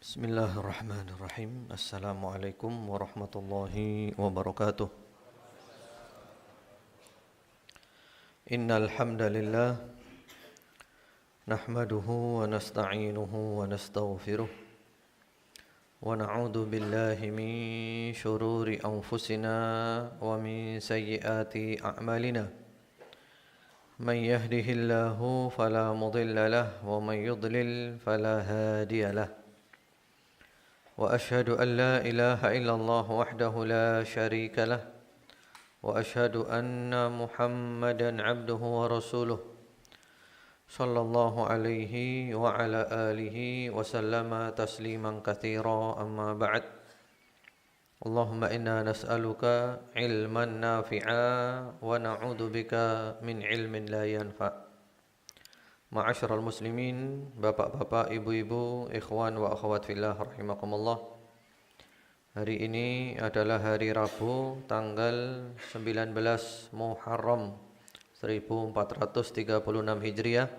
Bismillahirrahmanirrahim. Assalamualaikum warahmatullahi wabarakatuh. Innal hamdalillah nahmaduhu wa nasta'inuhu wa nastaghfiruh wa na'udzu billahi min shururi anfusina wa min sayyiati a'malina. Man yahdihillahu fala mudilla lahu wa man yudlil fala hadiya lahu. وأشهد أن لا إله إلا الله وحده لا شريك له وأشهد أن محمدا عبده ورسوله صلى الله عليه وعلى آله وسلم تسليما كثيرا أما بعد اللهم إنا نسألك علما نافعا ونعوذ بك من علم لا ينفع. Ma'asyiral muslimin, bapak-bapak, ibu-ibu, ikhwan wa akhwat fillah rahimakumullah. Hari ini adalah hari Rabu tanggal 19 Muharram 1436 Hijriah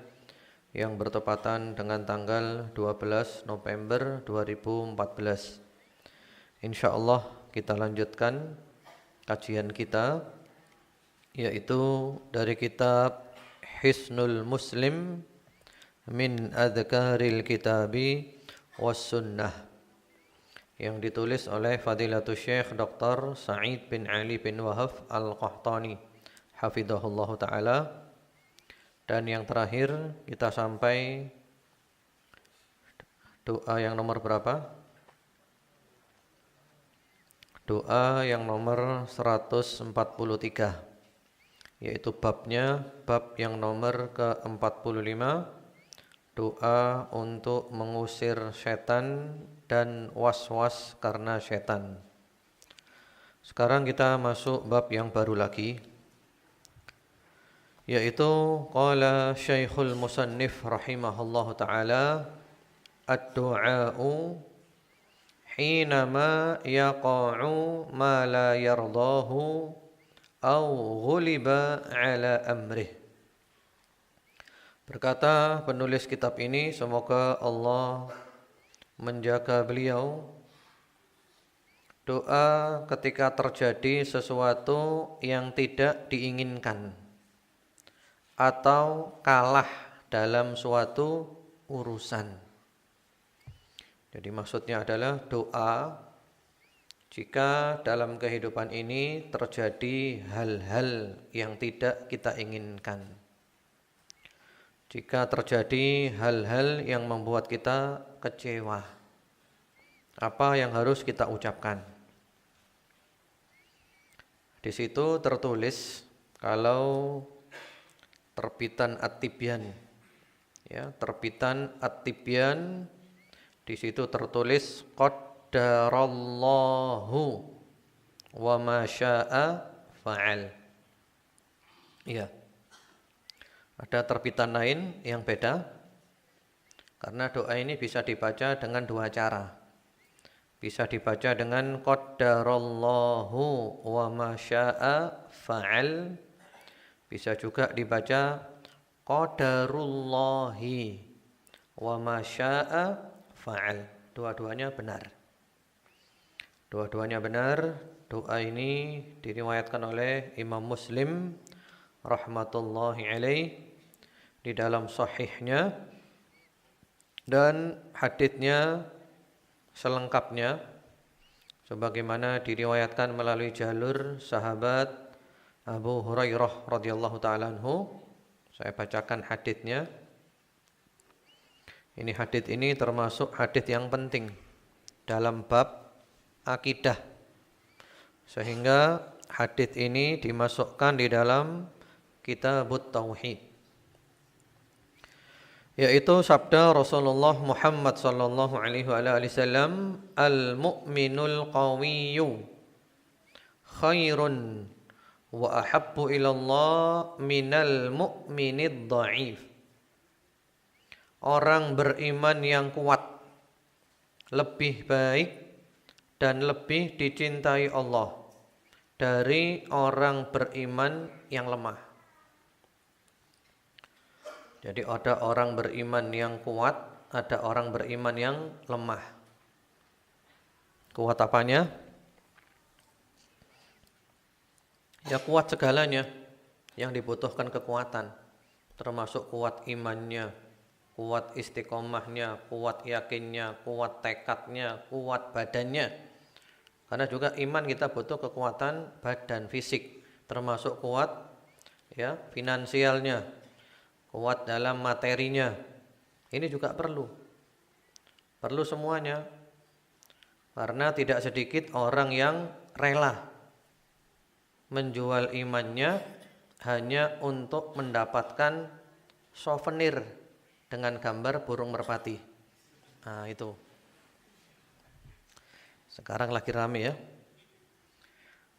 yang bertepatan dengan tanggal 12 November 2014. Insyaallah kita lanjutkan kajian kita, yaitu dari kitab Hisnul Muslim min Adhkaril Kitabi was Sunnah yang ditulis oleh Fadilatul Syekh Dr. Sa'id bin Ali bin Wahab Al-Qahtani hafidhahullah ta'ala. Dan yang terakhir kita sampai doa yang nomor berapa? Doa yang nomor 143, yaitu bab yang nomor ke-45, doa untuk mengusir setan dan was-was karena setan. Sekarang kita masuk bab yang baru lagi, yaitu qala Syekhul Musannif rahimahullahu ta'ala, ad-du'a'u hinama yaqa'u ma la yardahu au ghuliba ala amrih. Berkata penulis kitab ini, semoga Allah menjaga beliau, doa ketika terjadi sesuatu yang tidak diinginkan atau kalah dalam suatu urusan. Jadi maksudnya adalah doa jika dalam kehidupan ini terjadi hal-hal yang tidak kita inginkan. Jika terjadi hal-hal yang membuat kita kecewa, apa yang harus kita ucapkan? Di situ tertulis kalau terbitan At-Tibyan, ya, terbitan At-Tibyan, di situ tertulis Qaddarallahu wa ma syaa fa'al. Iya. Ada terbitan lain yang beda, karena doa ini bisa dibaca dengan dua cara. Bisa dibaca dengan Qaddarallahu wa ma syaa fa'al. Bisa juga dibaca Qadarullahi wa ma syaa fa'al. Dua-duanya benar. Dua-duanya benar. Doa ini diriwayatkan oleh Imam Muslim rahmatullahi alaih di dalam sahihnya, dan haditsnya selengkapnya sebagaimana diriwayatkan melalui jalur sahabat Abu Hurairah radhiyallahu ta'ala anhu. Saya bacakan haditsnya. Ini hadits ini termasuk hadits yang penting dalam bab akidah, sehingga hadits ini dimasukkan di dalam Kitabut Tauhid, yaitu sabda Rasulullah Muhammad sallallahu alaihi wasallam, al-mu'minul qawiyyu khairun wa ahabbu ilallah minal mu'minid dha'if. Orang beriman yang kuat lebih baik dan lebih dicintai Allah dari orang beriman yang lemah. Jadi ada orang beriman yang kuat, ada orang beriman yang lemah. Kuat apanya? Ya kuat segalanya yang dibutuhkan kekuatan, termasuk kuat imannya, kuat istiqomahnya, kuat yakinnya, kuat tekadnya, kuat badannya. Karena juga iman kita butuh kekuatan badan fisik, termasuk kuat ya finansialnya, kuat dalam materinya. Ini juga perlu semuanya. Karena tidak sedikit orang yang rela menjual imannya hanya untuk mendapatkan souvenir dengan gambar burung merpati. Nah, itu. Sekarang lagi rame ya.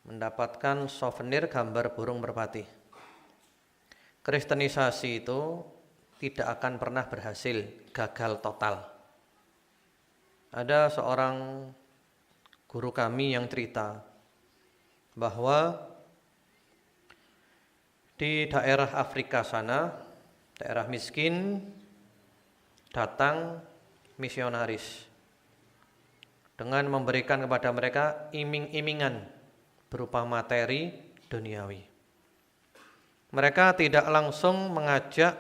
Mendapatkan souvenir gambar burung merpati. Kristenisasi itu tidak akan pernah berhasil, gagal total. Ada seorang guru kami yang cerita bahwa di daerah Afrika sana, daerah miskin, datang misionaris dengan memberikan kepada mereka iming-imingan berupa materi duniawi. Mereka tidak langsung mengajak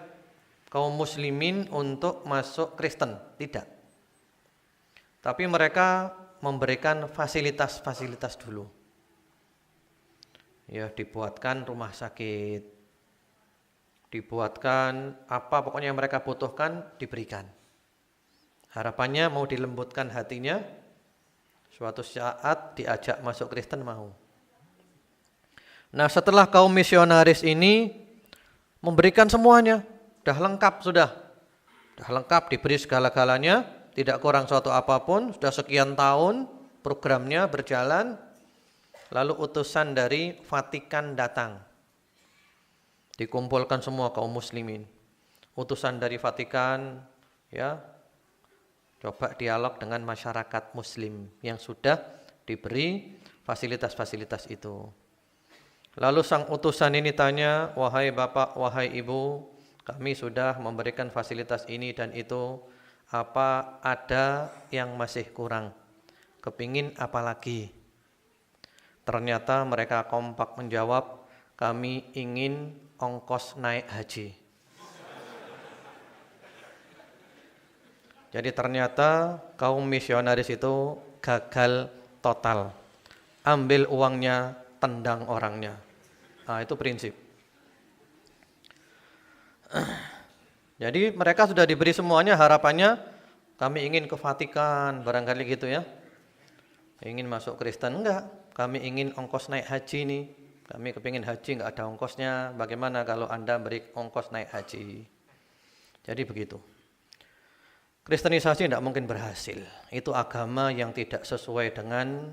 kaum muslimin untuk masuk Kristen, tidak. Tapi mereka memberikan fasilitas-fasilitas dulu. Ya, dibuatkan rumah sakit, dibuatkan apa pokoknya yang mereka butuhkan diberikan. Harapannya mau dilembutkan hatinya, suatu saat diajak masuk Kristen mau. Nah, setelah kaum misionaris ini memberikan semuanya, sudah lengkap diberi segala-galanya, tidak kurang suatu apapun, sudah sekian tahun programnya berjalan. Lalu utusan dari Vatikan datang. Dikumpulkan semua kaum muslimin. Utusan dari Vatikan ya coba dialog dengan masyarakat muslim yang sudah diberi fasilitas-fasilitas itu. Lalu sang utusan ini tanya, "Wahai Bapak, wahai Ibu, kami sudah memberikan fasilitas ini dan itu, apa ada yang masih kurang? Kepingin apa lagi?" Ternyata mereka kompak menjawab, "Kami ingin ongkos naik haji." Jadi ternyata kaum misionaris itu gagal total. Ambil uangnya, tendang orangnya. Nah, itu prinsip. Jadi mereka sudah diberi semuanya, harapannya kami ingin ke Vatikan, barangkali gitu ya. Ingin masuk Kristen, enggak. Kami ingin ongkos naik haji nih. Kami kepingin haji, enggak ada ongkosnya. Bagaimana kalau Anda beri ongkos naik haji? Jadi begitu. Kristenisasi tidak mungkin berhasil. Itu agama yang tidak sesuai dengan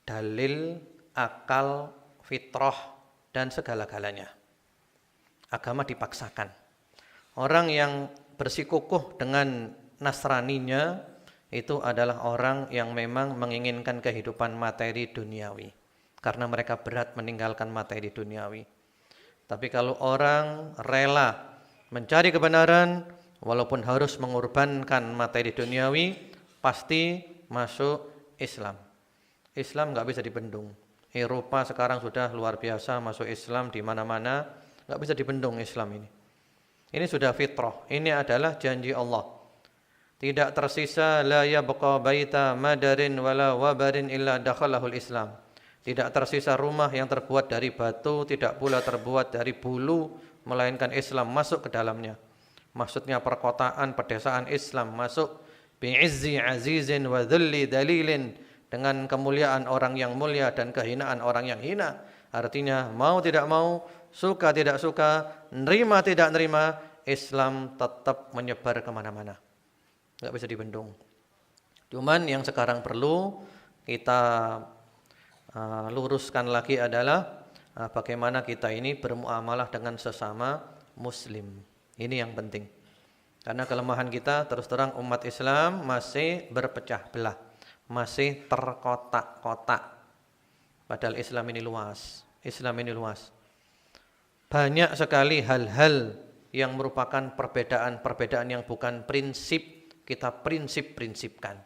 dalil, akal, fitrah, dan segala-galanya. Agama dipaksakan. Orang yang bersikukuh dengan Nasraninya itu adalah orang yang memang menginginkan kehidupan materi duniawi. Karena mereka berat meninggalkan materi duniawi. Tapi kalau orang rela mencari kebenaran, walaupun harus mengorbankan materi duniawi, pasti masuk Islam. Islam nggak bisa dibendung. Eropa sekarang sudah luar biasa masuk Islam di mana-mana, nggak bisa dibendung Islam ini. Ini sudah fitrah. Ini adalah janji Allah. Tidak tersisa la yabqa baita madarin wala wabarin illa dakhalahul Islam. Tidak tersisa rumah yang terbuat dari batu, tidak pula terbuat dari bulu, melainkan Islam masuk ke dalamnya. Maksudnya perkotaan, pedesaan Islam masuk bi'izzi azizin wa dhulli dalilin, dengan kemuliaan orang yang mulia dan kehinaan orang yang hina. Artinya mau tidak mau, suka tidak suka, nerima tidak nerima, Islam tetap menyebar kemana-mana. Nggak bisa dibendung. Cuman yang sekarang perlu kita luruskan lagi adalah bagaimana kita ini bermuamalah dengan sesama muslim. Ini yang penting. Karena kelemahan kita terus terang umat Islam masih berpecah belah, masih terkotak-kotak. Padahal Islam ini luas. Islam ini luas. Banyak sekali hal-hal yang merupakan perbedaan-perbedaan yang bukan prinsip, kita prinsip-prinsipkan.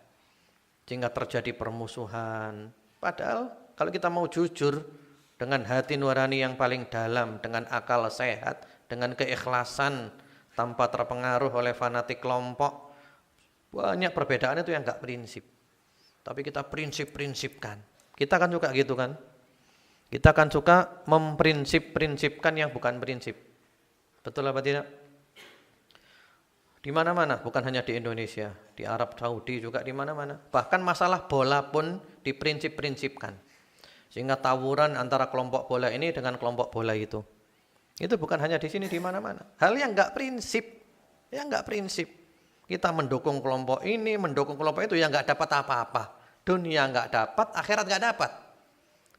sehingga terjadi permusuhan. Padahal kalau kita mau jujur dengan hati nurani yang paling dalam, dengan akal sehat, dengan keikhlasan tanpa terpengaruh oleh fanatik kelompok, banyak perbedaan itu yang enggak prinsip. Tapi kita prinsip-prinsipkan. Kita kan suka gitu kan? Kita kan suka memprinsip-prinsipkan yang bukan prinsip. Betul apa tidak? Di mana-mana, bukan hanya di Indonesia, di Arab Saudi juga di mana-mana. Bahkan masalah bola pun diprinsip-prinsipkan. Sehingga tawuran antara kelompok bola ini dengan kelompok bola itu. Itu bukan hanya di sini, di mana-mana. Hal yang enggak prinsip. Yang enggak prinsip. Kita mendukung kelompok ini, mendukung kelompok itu, yang enggak dapat apa-apa. Dunia enggak dapat, akhirat enggak dapat.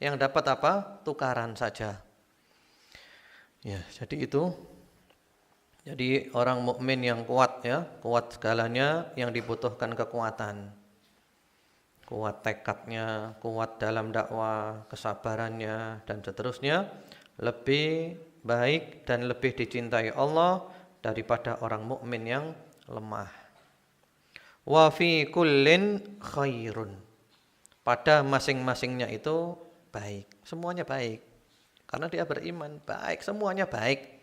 Yang dapat apa? Tukaran saja. Ya, jadi itu. Jadi orang mukmin yang kuat ya, kuat segalanya, yang dibutuhkan kekuatan. Kuat tekadnya, kuat dalam dakwah, kesabarannya dan seterusnya, lebih baik dan lebih dicintai Allah daripada orang mukmin yang lemah. Wa fi kullin khairun. Pada masing-masingnya itu baik, semuanya baik. Karena dia beriman, baik, semuanya baik.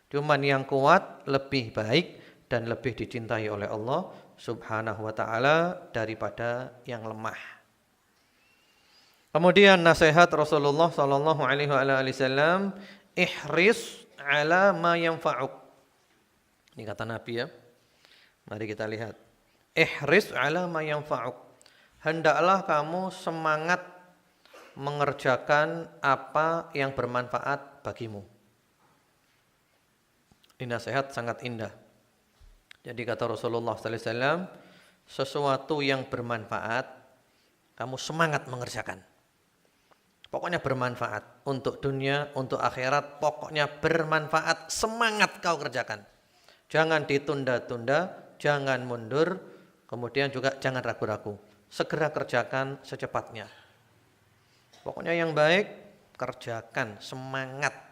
Cuman yang kuat lebih baik dan lebih dicintai oleh Allah Subhanahu wa taala daripada yang lemah. Kemudian nasihat Rasulullah sallallahu alaihi wasallam, ihris ala ma yanfa'uk. Ini kata Nabi ya. Mari kita lihat. Ihris ala ma yanfa'uk. Hendaklah kamu semangat mengerjakan apa yang bermanfaat bagimu. Ini nasihat sangat indah. Jadi kata Rasulullah sallallahu alaihi wasallam, sesuatu yang bermanfaat kamu semangat mengerjakan. Pokoknya bermanfaat untuk dunia, untuk akhirat, pokoknya bermanfaat, semangat kau kerjakan. Jangan ditunda-tunda, jangan mundur, kemudian juga jangan ragu-ragu. Segera kerjakan secepatnya. Pokoknya yang baik kerjakan, semangat.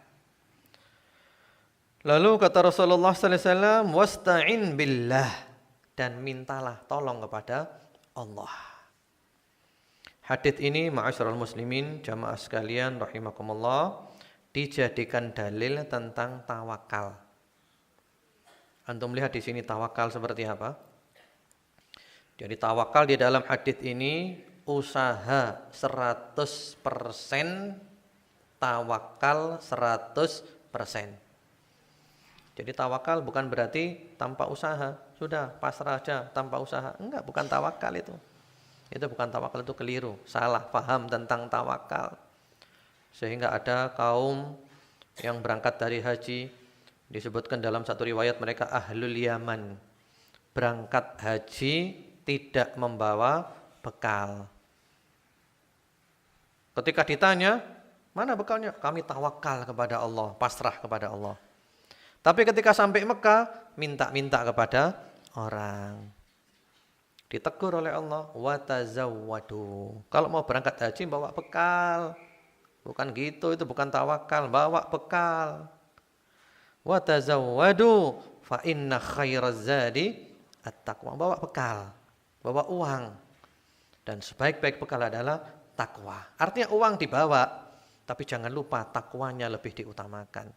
Lalu kata Rasulullah sallallahu alaihi wasallam, wasta'in billah, dan mintalah tolong kepada Allah. Hadits ini ma'asyiral muslimin, jamaah sekalian rahimakumullah, dijadikan dalil tentang tawakal. Antum lihat di sini tawakal seperti apa? Jadi tawakal di dalam hadits ini usaha 100%, tawakal 100%. Jadi tawakal bukan berarti tanpa usaha, sudah pasrah aja tanpa usaha. Enggak, bukan tawakal itu. Itu bukan tawakal, itu keliru, salah paham tentang tawakal. Sehingga ada kaum yang berangkat dari haji, disebutkan dalam satu riwayat mereka ahlul Yaman. Berangkat haji tidak membawa bekal. Ketika ditanya, mana bekalnya? Kami tawakal kepada Allah, pasrah kepada Allah. Tapi ketika sampai Mekah, minta-minta kepada orang. Ditegur oleh Allah, wa tazawwadu. Kalau mau berangkat haji bawa bekal. Bukan gitu, itu bukan tawakal, bawa bekal. Wa tazawwadu fa inna khairaz zadi at-taqwa. Bawa bekal, bawa uang. Dan sebaik-baik bekal adalah takwa. Artinya uang dibawa, tapi jangan lupa takwanya lebih diutamakan.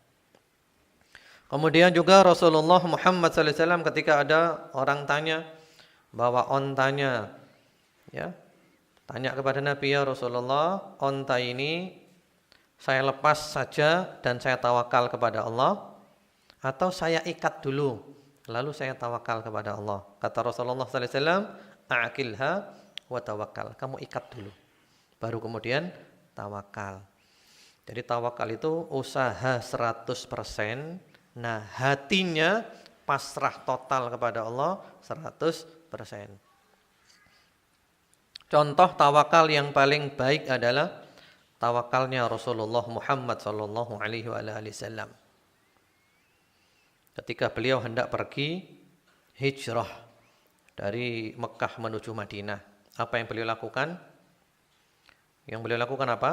Kemudian juga Rasulullah Muhammad sallallahu alaihi wasallam ketika ada orang tanya bawa ontanya, ya, tanya kepada Nabi, ya Rasulullah, onta ini saya lepas saja dan saya tawakal kepada Allah, atau saya ikat dulu lalu saya tawakal kepada Allah. Kata Rasulullah sallallahu alaihi wasallam, aqilha wa tawakkal. Kamu ikat dulu, baru kemudian tawakal. Jadi tawakal itu usaha 100%. Nah, hatinya pasrah total kepada Allah 100%. Contoh tawakal yang paling baik adalah tawakalnya Rasulullah Muhammad sallallahu alaihi wasallam. Ketika beliau hendak pergi hijrah dari Mekah menuju Madinah, apa yang beliau lakukan? Yang beliau lakukan apa?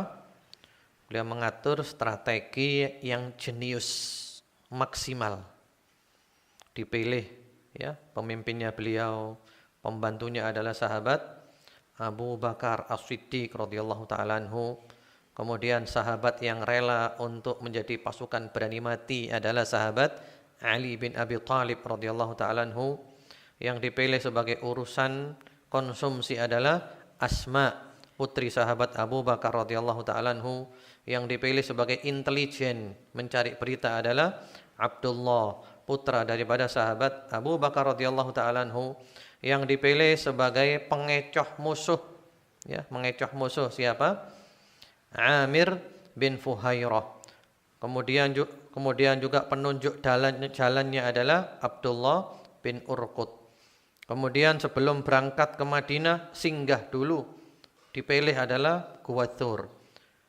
Beliau mengatur strategi yang jenius, maksimal. Dipilih ya, pemimpinnya beliau, pembantunya adalah sahabat Abu Bakar As-Siddiq radhiyallahu taala anhu. Kemudian sahabat yang rela untuk menjadi pasukan berani mati adalah sahabat Ali bin Abi Thalib radhiyallahu taala anhu. Yang dipilih sebagai urusan konsumsi adalah Asma, putri sahabat Abu Bakar radhiyallahu taala anhu. Yang dipilih sebagai intelijen mencari berita adalah Abdullah, putra daripada sahabat Abu Bakar radhiyallahu taala anhu. Yang dipilih sebagai pengecoh musuh, ya, mengecoh musuh siapa? Amir bin Fuhairah. Kemudian juga penunjuk jalannya adalah Abdullah bin Urqud. Kemudian sebelum berangkat ke Madinah singgah dulu, dipilih adalah Gua Thur.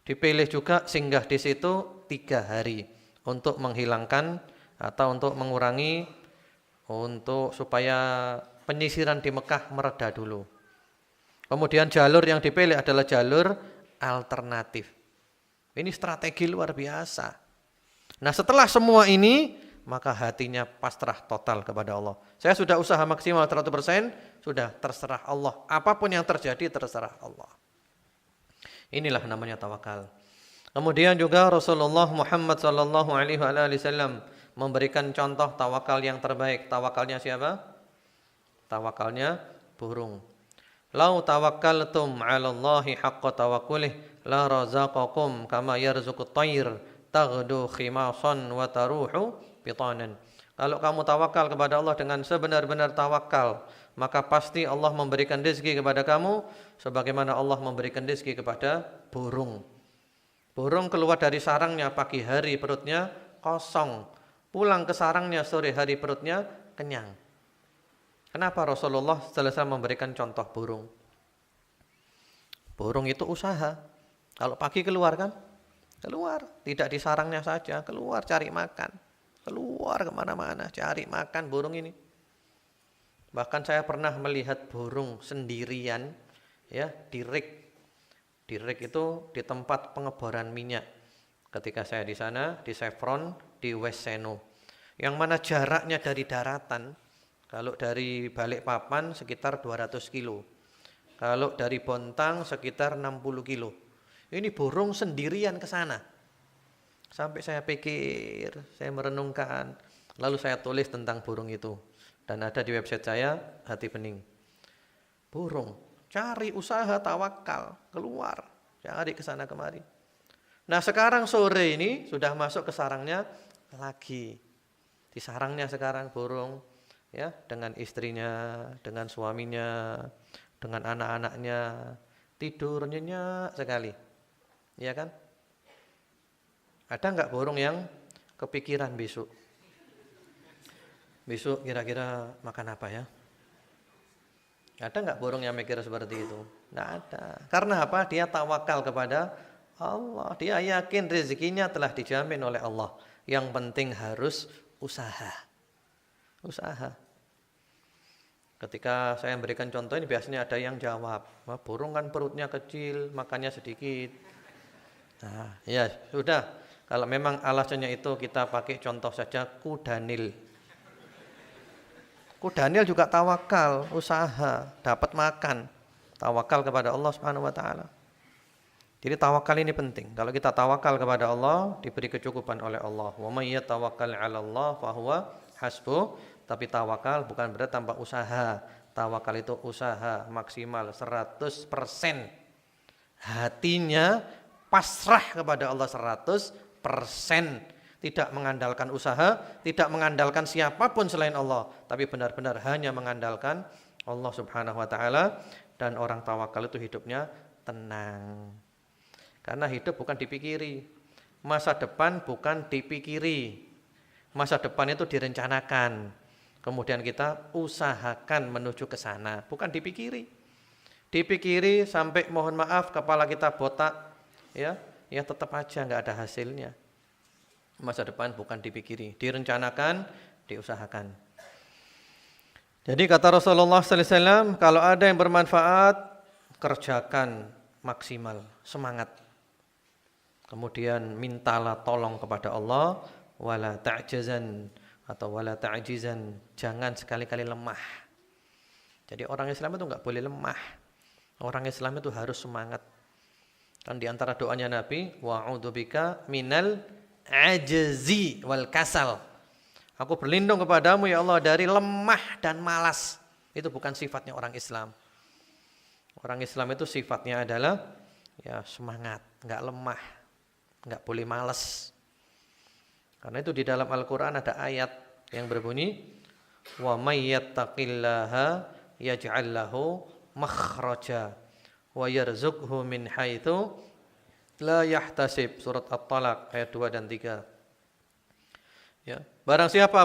Dipilih juga singgah di situ 3 hari untuk menghilangkan atau untuk mengurangi, untuk supaya penyisiran di Mekah mereda dulu. Kemudian jalur yang dipilih adalah jalur alternatif. Ini strategi luar biasa. Nah, setelah semua ini, maka hatinya pasrah total kepada Allah. Saya sudah usaha maksimal 100%, sudah terserah Allah. Apapun yang terjadi terserah Allah. Inilah namanya tawakal. Kemudian juga Rasulullah Muhammad sallallahu alaihi wasallam memberikan contoh tawakal yang terbaik. Tawakalnya siapa? Tawakalnya burung. Lau tawakkaltum 'ala Allahi haqqa tawakkulih la razaqakum kama yarzuqut tayr taghdu khimasan wa taruhu bitanan. Kalau kamu tawakal kepada Allah dengan sebenar-benar tawakal, maka pasti Allah memberikan rezeki kepada kamu sebagaimana Allah memberikan rezeki kepada burung. Burung keluar dari sarangnya pagi hari perutnya kosong, pulang ke sarangnya sore hari perutnya kenyang. Kenapa Rasulullah selesai memberikan contoh burung? Burung itu usaha. Kalau pagi keluar kan? Keluar, tidak di sarangnya saja, keluar cari makan. Keluar kemana-mana cari makan burung ini. Bahkan saya pernah melihat burung sendirian, ya, di rig. Di rig itu di tempat pengeboran minyak. Ketika saya di sana, di Chevron, di West Seno. Yang mana jaraknya dari daratan, kalau dari Balikpapan sekitar 200 kilo. Kalau dari Bontang sekitar 60 kilo. Ini burung sendirian ke sana. Sampai saya pikir, saya merenungkan. Lalu saya tulis tentang burung itu. Dan ada di website saya, Hati Bening. Burung, cari usaha tawakal, keluar. Cari ke sana kemari. Nah sekarang sore ini sudah masuk ke sarangnya lagi. Di sarangnya sekarang burung, ya, dengan istrinya, dengan suaminya, dengan anak-anaknya, tidur nyenyak sekali, ya kan? Ada enggak burung yang kepikiran besok? Besok kira-kira makan apa ya? Ada enggak burung yang mikir seperti itu? Enggak ada. Karena apa? Dia tawakal kepada Allah. Dia yakin rezekinya telah dijamin oleh Allah. Yang penting harus usaha. Usaha. Ketika saya memberikan contoh ini biasanya ada yang jawab, wah, burung kan perutnya kecil, makannya sedikit. Nah, ya sudah. Kalau memang alasannya itu kita pakai contoh saja kuda Nil. Kuda Nil juga tawakal, usaha, dapat makan. Tawakal kepada Allah Subhanahu wa taala. Jadi tawakal ini penting. Kalau kita tawakal kepada Allah, diberi kecukupan oleh Allah. Wa may yatawakkal 'ala Allah fa huwa hasbuh. Tapi tawakal bukan berarti tanpa usaha. Tawakal itu usaha maksimal 100%. Hatinya pasrah kepada Allah 100%. Tidak mengandalkan usaha, tidak mengandalkan siapapun selain Allah, tapi benar-benar hanya mengandalkan Allah Subhanahu wa taala. Dan orang tawakal itu hidupnya tenang. Karena hidup bukan dipikiri. Masa depan bukan dipikiri. Masa depan itu direncanakan. Kemudian kita usahakan menuju ke sana, bukan dipikiri. Dipikiri sampai mohon maaf kepala kita botak, ya tetap aja nggak ada hasilnya. Masa depan bukan dipikiri, direncanakan, diusahakan. Jadi kata Rasulullah sallallahu alaihi wasallam, kalau ada yang bermanfaat, kerjakan maksimal, semangat. Kemudian mintalah tolong kepada Allah, wala ta'jazan atau wala ta'jizan, jangan sekali-kali lemah. Jadi orang Islam itu enggak boleh lemah. Orang Islam itu harus semangat. Kan di antara doanya Nabi, wa'udzubika minal ajzi wal kasal. Aku berlindung kepadamu ya Allah dari lemah dan malas. Itu bukan sifatnya orang Islam. Orang Islam itu sifatnya adalah ya semangat, enggak lemah, enggak boleh malas. Karena itu di dalam Al-Qur'an ada ayat yang berbunyi wa may yattaqillaha yaj'al lahu makhraja wa yarzuqhu min haitsu la yahtasib. Surat At-Talaq ayat 2 dan 3. Ya, barang siapa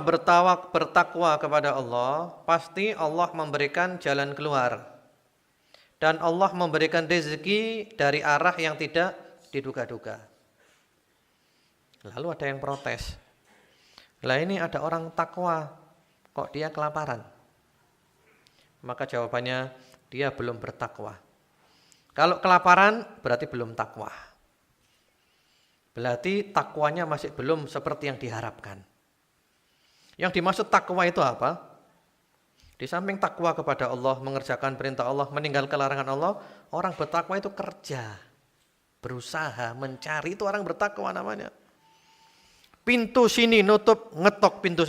bertakwa kepada Allah, pasti Allah memberikan jalan keluar. Dan Allah memberikan rezeki dari arah yang tidak diduga-duga. Lalu ada yang protes. Lah ini ada orang takwa, kok dia kelaparan? Maka jawabannya, dia belum bertakwa. Kalau kelaparan berarti belum takwa. Berarti takwanya masih belum seperti yang diharapkan. Yang dimaksud takwa itu apa? Di samping takwa kepada Allah, mengerjakan perintah Allah, meninggalkan larangan Allah, orang bertakwa itu kerja, berusaha, mencari, itu orang bertakwa namanya. Pintu sini nutup, ngetok pintu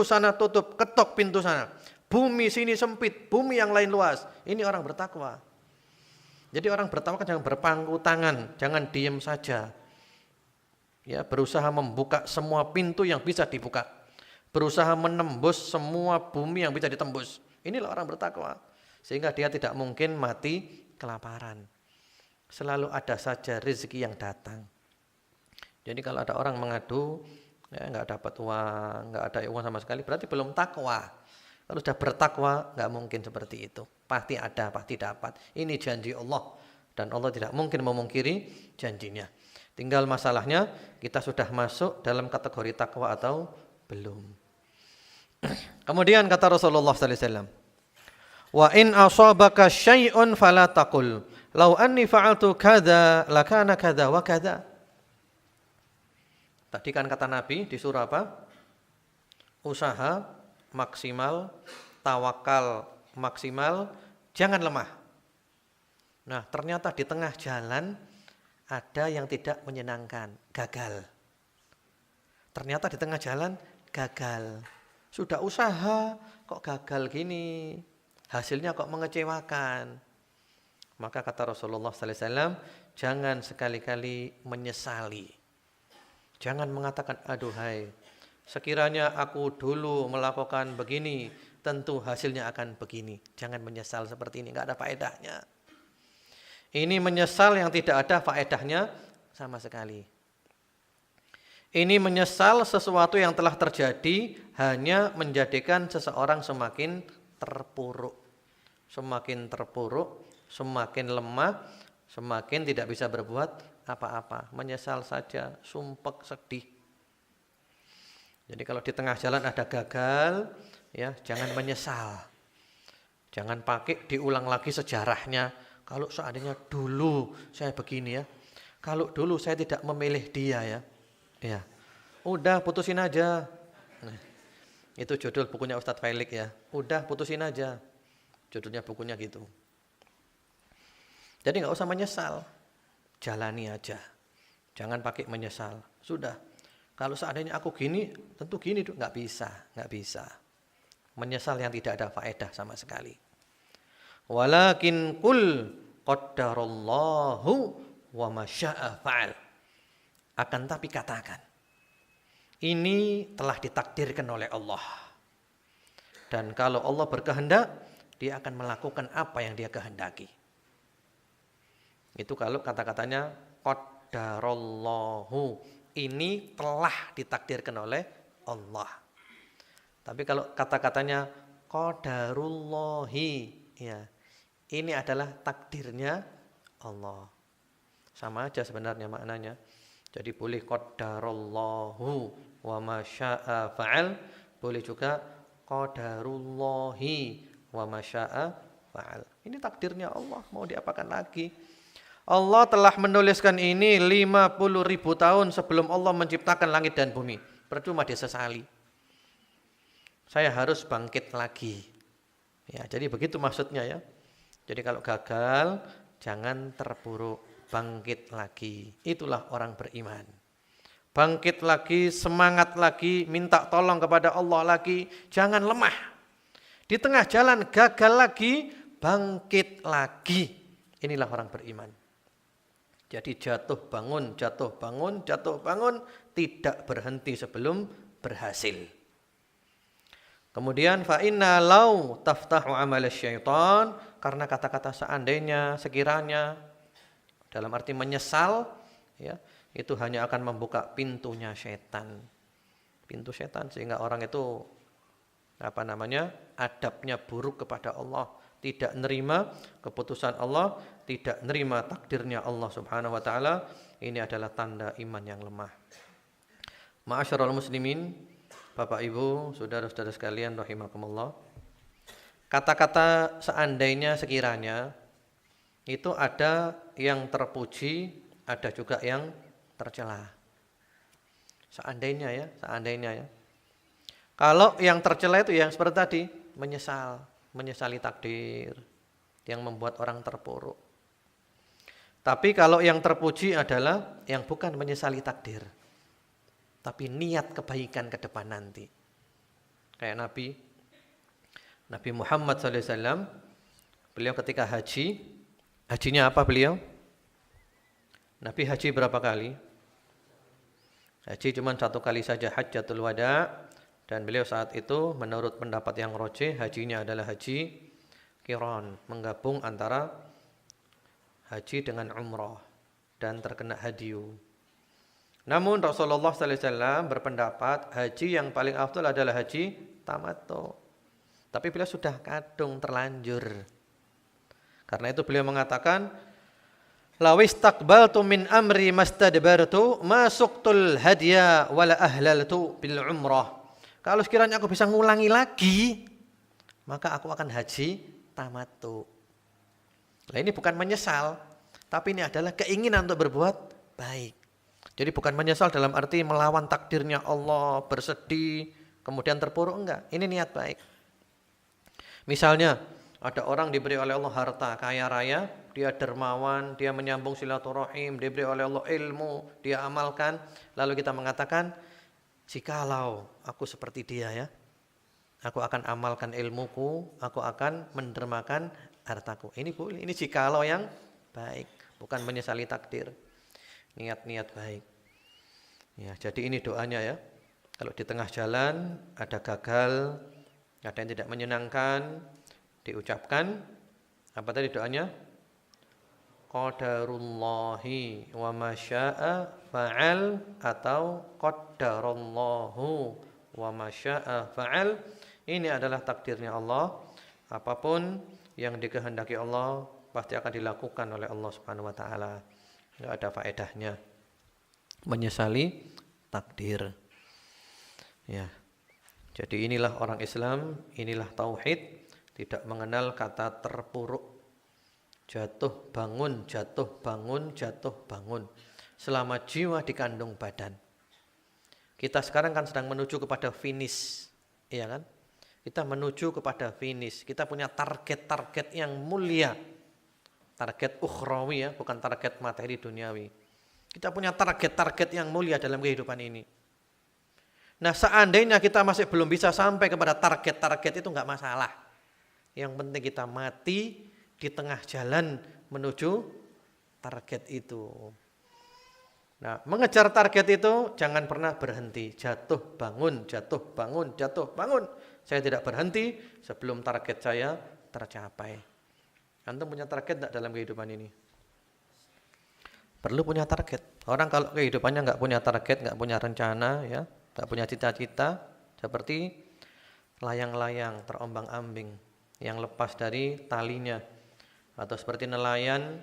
sana tutup, ketok pintu sana. Bumi sini sempit, bumi yang lain luas. Ini orang bertakwa. Jadi orang bertakwa kan jangan berpangku tangan, jangan diem saja. Ya, berusaha membuka semua pintu yang bisa dibuka. Berusaha menembus semua bumi yang bisa ditembus. Inilah orang bertakwa. Sehingga dia tidak mungkin mati kelaparan. Selalu ada saja rezeki yang datang. Jadi kalau ada orang mengadu, ya nggak dapat uang, nggak ada uang sama sekali, berarti belum takwa. Kalau sudah bertakwa, nggak mungkin seperti itu. Pasti ada, pasti dapat. Ini janji Allah. Dan Allah tidak mungkin memungkiri janjinya. Tinggal masalahnya, kita sudah masuk dalam kategori takwa atau belum. Kemudian kata Rasulullah sallallahu alaihi wasallam, "Wa in asabaka syai'un fala taqul, law anni fa'altu kadza lakana kadza wa kadza." Tadi kan kata Nabi disuruh apa? Usaha maksimal, tawakal maksimal, jangan lemah. Nah, ternyata di tengah jalan ada yang tidak menyenangkan, gagal. Ternyata di tengah jalan gagal. Sudah usaha kok gagal gini, hasilnya kok mengecewakan. Maka kata Rasulullah sallallahu alaihi wasallam, jangan sekali-kali menyesali. Jangan mengatakan, aduhai, sekiranya aku dulu melakukan begini, tentu hasilnya akan begini. Jangan menyesal seperti ini, enggak ada faedahnya. Ini menyesal yang tidak ada faedahnya sama sekali. Ini menyesal sesuatu yang telah terjadi hanya menjadikan seseorang semakin terpuruk. Semakin terpuruk, semakin lemah, semakin tidak bisa berbuat apa-apa. Menyesal saja, sumpek, sedih. Jadi kalau di tengah jalan ada gagal, ya jangan menyesal. Jangan pakai diulang lagi sejarahnya. Kalau seandainya dulu saya begini ya. Kalau dulu saya tidak memilih dia ya. Ya, udah putusin aja. Nah, itu judul bukunya Ustadz Felix ya. Udah putusin aja. Judulnya bukunya gitu. Jadi nggak usah menyesal, jalani aja. Jangan pakai menyesal. Sudah. Kalau seandainya aku gini, tentu gini tuh nggak bisa. Menyesal yang tidak ada faedah sama sekali. Walakin qul qaddarallahu wa ma syaa fa'al. Akan tapi katakan, ini telah ditakdirkan oleh Allah. Dan kalau Allah berkehendak, dia akan melakukan apa yang dia kehendaki. Itu kalau kata-katanya qaddarallahu, ini telah ditakdirkan oleh Allah. Tapi kalau kata-katanya qadarullahi, ya, ini adalah takdirnya Allah. Sama aja sebenarnya maknanya. Jadi boleh qadarallahu wa ma syaa fa'al, boleh juga qadarullahi wa ma syaa fa'al. Ini takdirnya Allah, mau diapakan lagi? Allah telah menuliskan ini 50.000 tahun sebelum Allah menciptakan langit dan bumi. Percuma disesali. Saya harus bangkit lagi. Ya, jadi begitu maksudnya ya. Jadi kalau gagal, jangan terpuruk, bangkit lagi. Itulah orang beriman. Bangkit lagi, semangat lagi, minta tolong kepada Allah lagi, jangan lemah. Di tengah jalan gagal lagi, bangkit lagi. Inilah orang beriman. Jadi jatuh bangun, jatuh bangun, jatuh bangun, tidak berhenti sebelum berhasil. Kemudian fa inna law taftahu amal syaitan, karena kata-kata seandainya, sekiranya, dalam arti menyesal, ya, itu hanya akan membuka pintunya setan. Pintu setan, sehingga orang itu adabnya buruk kepada Allah, tidak nerima keputusan Allah, tidak nerima takdirnya Allah Subhanahu wa taala. Ini adalah tanda iman yang lemah. Ma'asyiral muslimin, Bapak Ibu, saudara-saudara sekalian rahimakumullah. Kata-kata seandainya, sekiranya itu ada yang terpuji, ada juga yang tercela. Seandainya ya. Kalau yang tercela itu yang seperti tadi, menyesali takdir, yang membuat orang terpuruk. Tapi kalau yang terpuji adalah yang bukan menyesali takdir, tapi niat kebaikan ke depan nanti. Kayak Nabi Muhammad SAW, beliau ketika haji, hajinya apa beliau? Nabi haji berapa kali? Haji cuma 1 kali saja, Hajjatul Wada. Dan beliau saat itu menurut pendapat yang rajih, hajinya adalah haji qiran, menggabung antara haji dengan umrah dan terkena hadiyu. Namun Rasulullah SAW berpendapat haji yang paling afdal adalah haji tamattu. Tapi beliau sudah kadung terlanjur. Karena itu beliau mengatakan, lawistaqbaltu min amri mastadbartu masuktul hadiya wala ahlaltu bil umrah. Kalau sekiranya aku bisa ngulangi lagi, maka aku akan haji tamattu. Nah, ini bukan menyesal, tapi ini adalah keinginan untuk berbuat baik. Jadi bukan menyesal dalam arti melawan takdirnya Allah, bersedih, kemudian terpuruk, enggak. Ini niat baik. Misalnya, ada orang diberi oleh Allah harta, kaya raya, dia dermawan, dia menyambung silaturahim, diberi oleh Allah ilmu, dia amalkan, lalu kita mengatakan, jikalau aku seperti dia ya, aku akan amalkan ilmuku, aku akan mendermakan hartaku. Ini boleh, ini jikalau yang baik, bukan menyesali takdir. Niat-niat baik. Ya, jadi ini doanya ya. Kalau di tengah jalan ada gagal, ada yang tidak menyenangkan, diucapkan apa tadi doanya? Qadarullahi wa masya'a fa'al atau qadarallahu wa masya'a fa'al. Ini adalah takdirnya Allah. Apapun yang dikehendaki Allah pasti akan dilakukan oleh Allah Subhanahu wa taala. Enggak ada faedahnya menyesali takdir. Ya. Jadi inilah orang Islam, inilah tauhid, tidak mengenal kata terpuruk. Jatuh bangun, jatuh bangun, jatuh bangun. Selama jiwa di kandung badan. Kita sekarang kan sedang menuju kepada finish, iya kan? Kita menuju kepada finish. Kita punya target-target yang mulia. Target ukhrawi ya, bukan target materi duniawi. Kita punya target-target yang mulia dalam kehidupan ini. Nah, seandainya kita masih belum bisa sampai kepada target-target itu enggak masalah. Yang penting kita mati di tengah jalan menuju target itu. Nah, mengejar target itu jangan pernah berhenti. Jatuh bangun, jatuh bangun, jatuh bangun. Saya tidak berhenti sebelum target saya tercapai. Antum punya target enggak dalam kehidupan ini? Perlu punya target. Orang kalau kehidupannya enggak punya target, enggak punya rencana ya, enggak punya cita-cita, seperti layang-layang terombang-ambing yang lepas dari talinya, atau seperti nelayan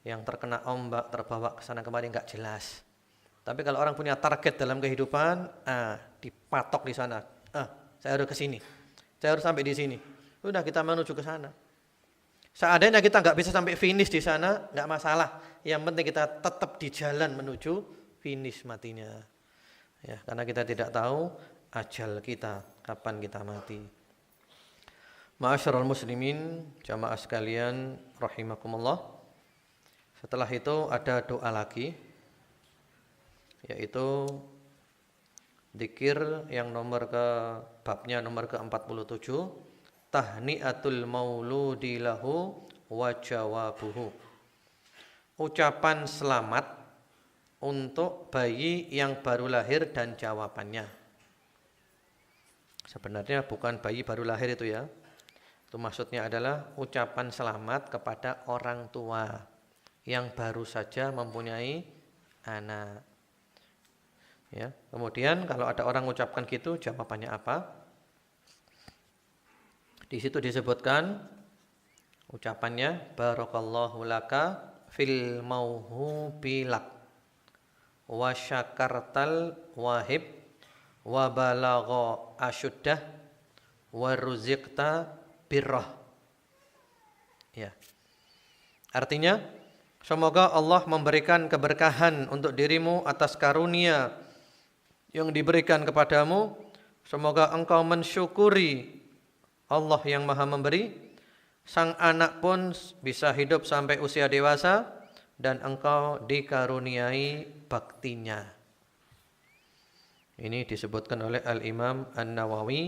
yang terkena ombak terbawa ke sana kemari enggak jelas. Tapi kalau orang punya target dalam kehidupan, dipatok di sana. Saya harus ke sini. Saya harus sampai di sini. Sudah kita menuju ke sana. Seandainya kita enggak bisa sampai finish di sana, enggak masalah. Yang penting kita tetap di jalan menuju finish matinya. Ya, karena kita tidak tahu ajal kita, kapan kita mati. Ma'asyiral muslimin, jamaah sekalian rahimakumullah. Setelah itu ada doa lagi, yaitu zikir yang babnya nomor ke-47, tahniatul mauludi lahu wa jawabuhu. Ucapan selamat untuk bayi yang baru lahir dan jawabannya. Sebenarnya bukan bayi baru lahir itu ya. Itu maksudnya adalah ucapan selamat kepada orang tua yang baru saja mempunyai anak. Ya, kemudian kalau ada orang mengucapkan gitu, jawabannya apa? Di situ disebutkan ucapannya, barakallahu laka fil mauhubilak wa syakartal wahib wa balagha asyuddah wa ruziqta birrah. Ya. Artinya, semoga Allah memberikan keberkahan untuk dirimu atas karunia yang diberikan kepadamu. Semoga engkau mensyukuri Allah yang Maha Memberi. Sang anak pun bisa hidup sampai usia dewasa dan engkau dikaruniai baktinya. Ini disebutkan oleh Al-Imam An-Nawawi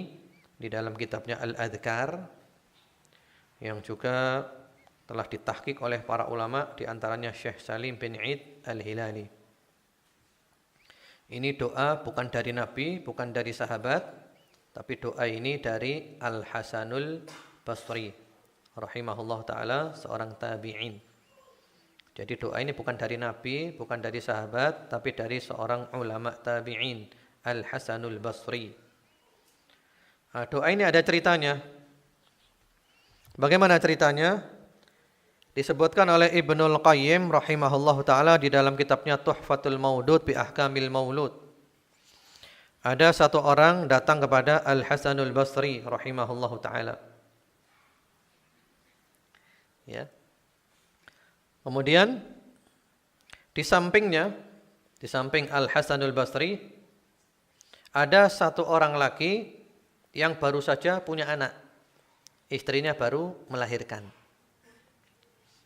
di dalam kitabnya Al-Adhkar, yang juga telah ditahqiq oleh para ulama, di antaranya Syekh Salim bin Eid Al-Hilali. Ini doa bukan dari Nabi, bukan dari sahabat, tapi doa ini dari Al-Hasanul Basri rahimahullah ta'ala, seorang tabi'in. Jadi doa ini bukan dari Nabi, bukan dari sahabat, tapi dari seorang ulama tabi'in, Al-Hasanul Basri. Nah, doa ini ada ceritanya. Bagaimana ceritanya? Disebutkan oleh Ibnul Qayyim rahimahullahu ta'ala di dalam kitabnya Tuhfatul Maudud bi Ahkamil Maulud. Ada satu orang datang kepada Al-Hasanul Basri rahimahullahu ta'ala. Ya. Kemudian di samping Al-Hasanul Basri ada satu orang laki yang baru saja punya anak. Istrinya baru melahirkan.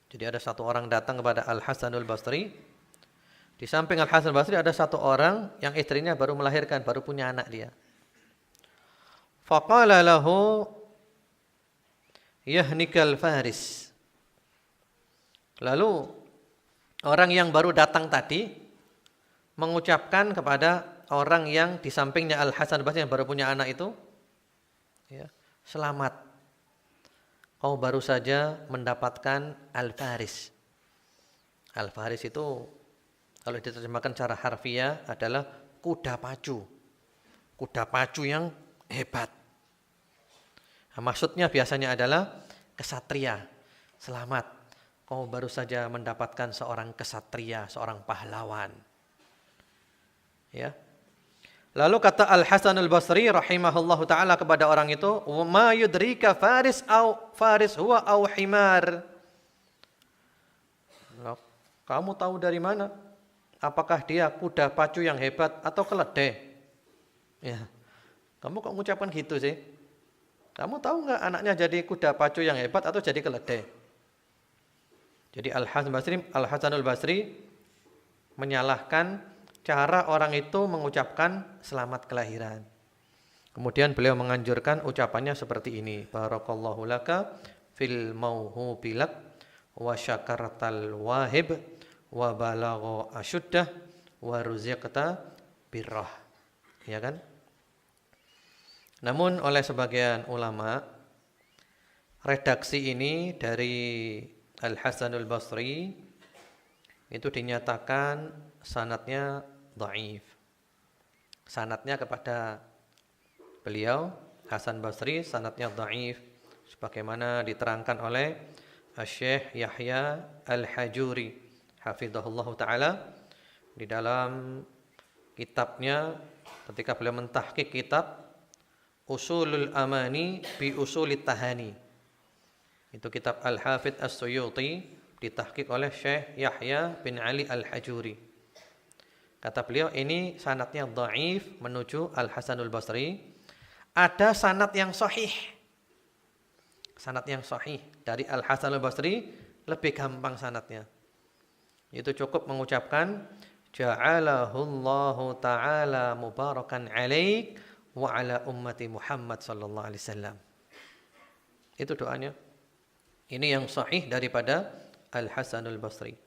Jadi ada satu orang datang kepada Al-Hasanul Basri. Di samping Al-Hasanul Basri ada satu orang yang istrinya baru melahirkan, baru punya anak dia. Faqala lahu yahnikal faris. Lalu orang yang baru datang tadi mengucapkan kepada orang yang di sampingnya Al-Hasanul Basri yang baru punya anak itu, ya, selamat. Kau baru saja mendapatkan Al-Faris. Al-Faris itu kalau diterjemahkan secara harfiah adalah kuda pacu. Kuda pacu yang hebat. Nah, maksudnya biasanya adalah kesatria. Selamat, kau baru saja mendapatkan seorang kesatria, seorang pahlawan. Ya. Lalu kata Al-Hasanul Basri rahimahullahu ta'ala kepada orang itu, "Ma yudrika faris huwa au himar?" Kamu tahu dari mana? Apakah dia kuda pacu yang hebat atau keledai? Ya. Kamu kok mengucapkan gitu sih? Kamu tahu enggak anaknya jadi kuda pacu yang hebat atau jadi keledai? Jadi Al-Hasanul Basri menyalahkan cara orang itu mengucapkan selamat kelahiran. Kemudian beliau menganjurkan ucapannya seperti ini. Barakallahu laka fil mauhubilak wa syakartal wahib wa balagha asyuddah wa ruziqta birrah. Ya kan? Namun oleh sebagian ulama, redaksi ini dari Al-Hasanul Basri itu dinyatakan sanadnya dhaif. Sanadnya kepada beliau Hasan Basri sanadnya dhaif, sebagaimana diterangkan oleh Syekh Yahya Al-Hajuri hafizahullah taala di dalam kitabnya ketika beliau mentahqiq kitab Usulul Amani bi Usulit Tahani. Itu kitab Al-Hafidz As-Suyuti ditahqiq oleh Syekh Yahya bin Ali Al-Hajuri. Kata beliau ini sanadnya dhaif menuju Al-Hasanul Basri. Ada sanad yang sahih. Sanad yang sahih dari Al-Hasan Al-Basri lebih gampang sanadnya. Itu cukup mengucapkan ja'alahullahu ta'ala mubarakan alaik wa ala ummati Muhammad sallallahu alaihi wasallam. Itu doanya. Ini yang sahih daripada Al-Hasan Al-Basri.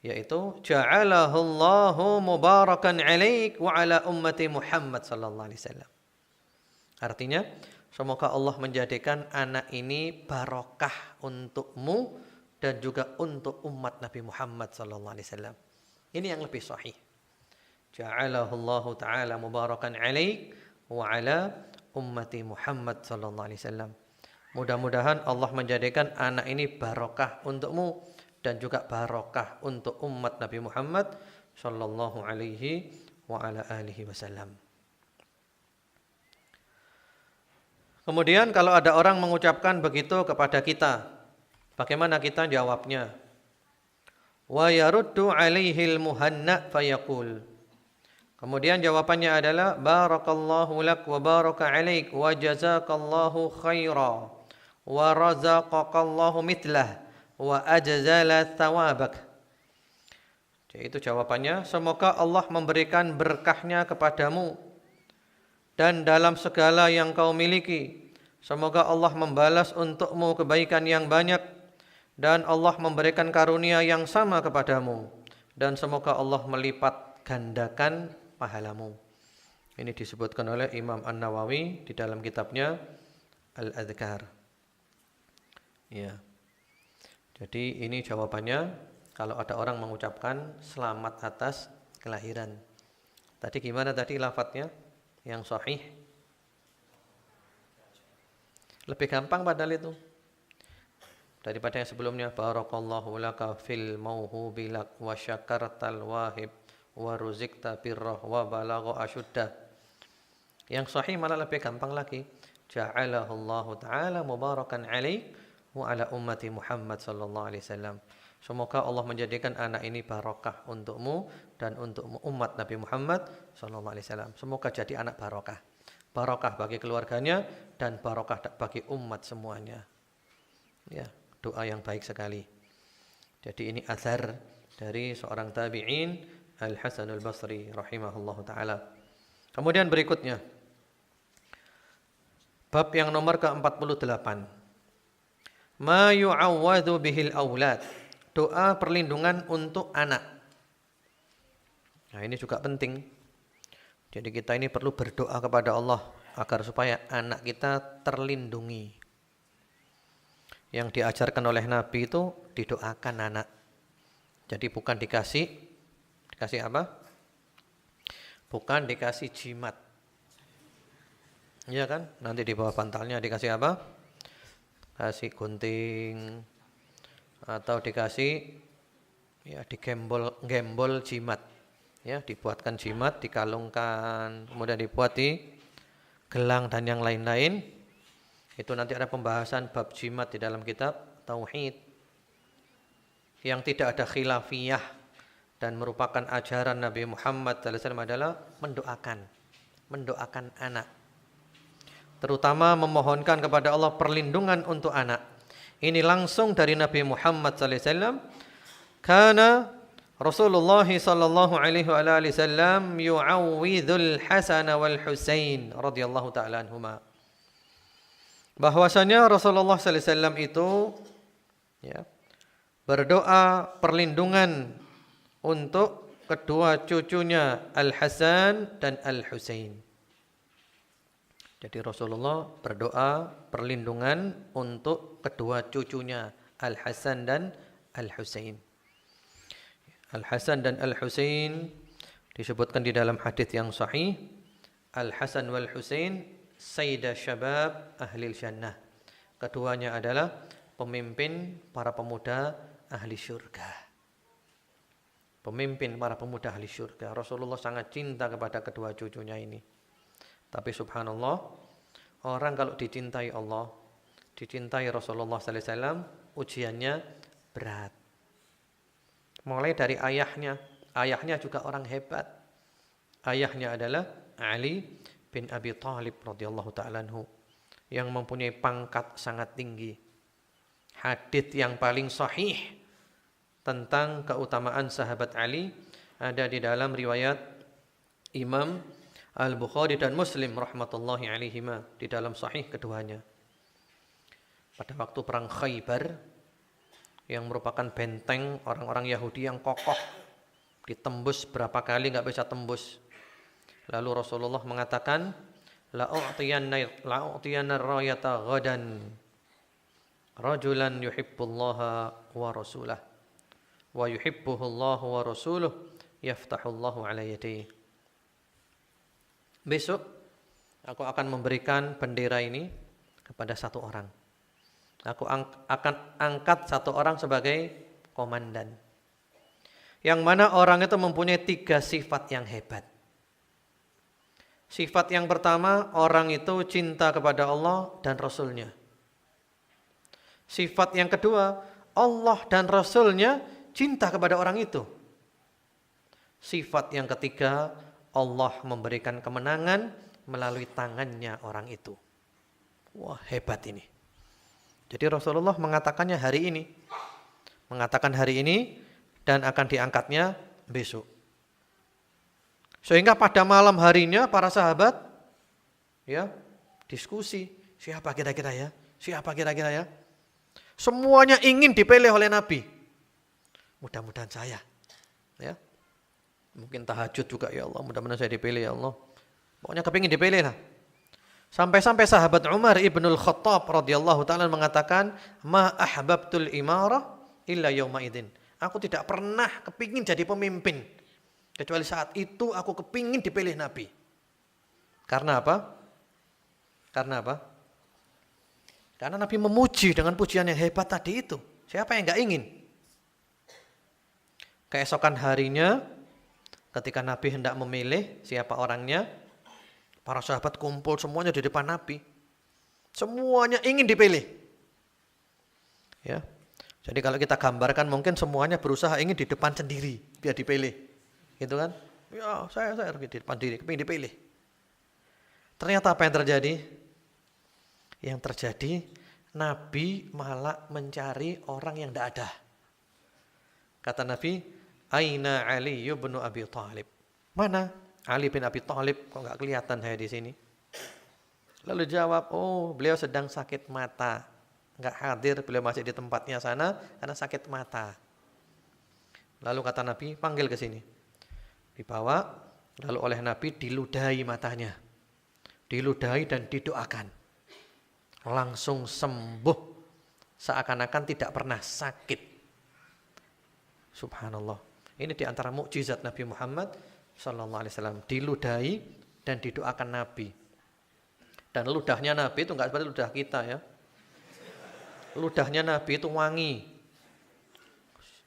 Yaitu ja'alahullahu mubarakan alaik wa ala ummati Muhammad sallallahu alaihi wasallam. Artinya, semoga Allah menjadikan anak ini barokah untukmu dan juga untuk umat Nabi Muhammad sallallahu alaihi wasallam. Ini yang lebih sahih. Ja'alahullahu ta'ala mubarakan alaik wa ala ummati Muhammad sallallahu alaihi wasallam. Mudah-mudahan Allah menjadikan anak ini barokah untukmu dan juga barokah untuk umat Nabi Muhammad sallallahu alaihi wa ala alihi wasallam. Kemudian kalau ada orang mengucapkan begitu kepada kita, bagaimana kita jawabnya? Wa yaruddu alaihil muhanna fayaqul. Kemudian jawabannya adalah barakallahu lak wa baraka alaik wa jazakallahu khaira wa razaqakallahu mithlah wa ajzala thawabak. Itu jawabannya, semoga Allah memberikan berkahnya kepadamu dan dalam segala yang kau miliki. Semoga Allah membalas untukmu kebaikan yang banyak dan Allah memberikan karunia yang sama kepadamu dan semoga Allah melipat gandakan pahalamu. Ini disebutkan oleh Imam An-Nawawi di dalam kitabnya Al-Adhkar. Ya. Jadi ini jawabannya kalau ada orang mengucapkan selamat atas kelahiran. Tadi gimana tadi lafadznya? Yang sahih lebih gampang padahal itu daripada yang sebelumnya. Barakallahu laka fil mauhubi lak wa syakartal wahib wa ruzikta birrah wa balagha asyuddah. Yang sahih malah lebih gampang lagi. Ja'alahullahu ta'ala mubarakan alaik wa ala ummati Muhammad sallallahu alaihi wasallam. Semoga Allah menjadikan anak ini barokah untukmu dan untuk umat Nabi Muhammad sallallahu alaihi wasallam. Semoga jadi anak barokah. Barokah bagi keluarganya dan barokah bagi umat semuanya. Ya, doa yang baik sekali. Jadi ini athar dari seorang tabi'in Al-Hasan Al-Basri rahimahullahu taala. Kemudian berikutnya bab yang nomor ke-48. Ma yu'awwadhu bihil aulad. Doa perlindungan untuk anak. Nah, ini juga penting. Jadi kita ini perlu berdoa kepada Allah agar supaya anak kita terlindungi. Yang diajarkan oleh Nabi itu didoakan anak. Jadi bukan dikasih apa? Bukan dikasih jimat. Iya kan? Nanti di bawah bantalnya dikasih apa? Kasih gunting atau dikasih ya digembol jimat. Ya, dibuatkan jimat, dikalungkan, kemudian dibuat di gelang dan yang lain-lain. Itu nanti ada pembahasan bab jimat di dalam kitab Tauhid. Yang tidak ada khilafiyah dan merupakan ajaran Nabi Muhammad SAW adalah mendoakan anak. Terutama memohonkan kepada Allah perlindungan untuk anak. Ini langsung dari Nabi Muhammad SAW. Karena Rasulullah sallallahu alaihi wasallam yu'awwidhul Hasan wal Husain radhiyallahu ta'ala anhuma. Bahwasanya Rasulullah sallallahu alaihi wasallam itu ya, berdoa perlindungan untuk kedua cucunya Al-Hasan dan Al-Husain. Jadi Rasulullah berdoa perlindungan untuk kedua cucunya Al-Hasan dan Al-Husain. Al-Hasan dan Al-Husain disebutkan di dalam hadis yang sahih. Al-Hasan wal Husain sayyidah syabab ahli jannah. Keduanya adalah pemimpin para pemuda ahli syurga. Pemimpin para pemuda ahli syurga. Rasulullah sangat cinta kepada kedua cucunya ini. Tapi subhanallah, orang kalau dicintai Allah, dicintai Rasulullah sallallahu alaihi wasallam, ujiannya berat. Mulai dari ayahnya. Ayahnya juga orang hebat. Ayahnya adalah Ali bin Abi Thalib radhiyallahu ta'ala anhu. yang mempunyai pangkat sangat tinggi. Hadits yang paling sahih tentang keutamaan sahabat Ali ada di dalam riwayat Imam Al-Bukhari dan Muslim rahmatullahi alaihima, di dalam sahih keduanya. Pada waktu perang Khaybar, yang merupakan benteng orang-orang Yahudi yang kokoh, ditembus berapa kali nggak bisa tembus. Lalu Rasulullah mengatakan, la'u'tiyanna rayata ghadan rajulan yuhibbullaha wa rasulah wa yuhibbuhullahu wa rasuluh yaftahullahu ala yadayhi. Besok aku akan memberikan bendera ini kepada satu orang. Aku akan angkat satu orang sebagai komandan. Yang mana orang itu mempunyai 3 sifat yang hebat. Sifat yang pertama, orang itu cinta kepada Allah dan Rasulnya. Sifat yang kedua, Allah dan Rasulnya cinta kepada orang itu. Sifat yang ketiga, Allah memberikan kemenangan melalui tangannya orang itu. Wah, hebat ini. Jadi Rasulullah mengatakannya hari ini. Mengatakan hari ini dan akan diangkatnya besok. Sehingga pada malam harinya para sahabat ya diskusi, siapa kira-kira ya? Siapa kira-kira ya? Semuanya ingin dipilih oleh Nabi. Mudah-mudahan saya. Ya. Mungkin tahajud juga, ya Allah, mudah-mudahan saya dipilih ya Allah. Pokoknya kepingin dipilih lah. Sampai-sampai sahabat Umar ibnul Khattab radhiyallahu ta'ala mengatakan, ma ahbabtul imarah illa yawma idin. Aku tidak pernah kepingin jadi pemimpin. Kecuali saat itu aku kepingin dipilih Nabi. Karena apa? Karena apa? Karena Nabi memuji dengan pujian yang hebat tadi itu. Siapa yang gak ingin? Keesokan harinya, ketika Nabi hendak memilih siapa orangnya, para sahabat kumpul semuanya di depan Nabi. Semuanya ingin dipilih. Ya. Jadi kalau kita gambarkan mungkin semuanya berusaha ingin di depan sendiri biar dipilih. Gitu kan? Ya, saya di depan diri, kepingin dipilih. Ternyata apa yang terjadi? Yang terjadi, Nabi malah mencari orang yang tidak ada. Kata Nabi, Aina Ali ibn Abi Thalib. Mana? Ali bin Abi Thalib, kok nggak kelihatan saya di sini? Lalu jawab, oh beliau sedang sakit mata. Nggak hadir, beliau masih di tempatnya sana karena sakit mata. Lalu kata Nabi, panggil ke sini. Dibawa, lalu oleh Nabi diludahi matanya. Diludahi dan didoakan. Langsung sembuh. Seakan-akan tidak pernah sakit. Subhanallah. Ini diantara mukjizat Nabi Muhammad sallallahu alaihi wasallam. Diludahi dan didoakan Nabi. Dan ludahnya Nabi itu enggak seperti ludah kita ya. Ludahnya Nabi itu wangi.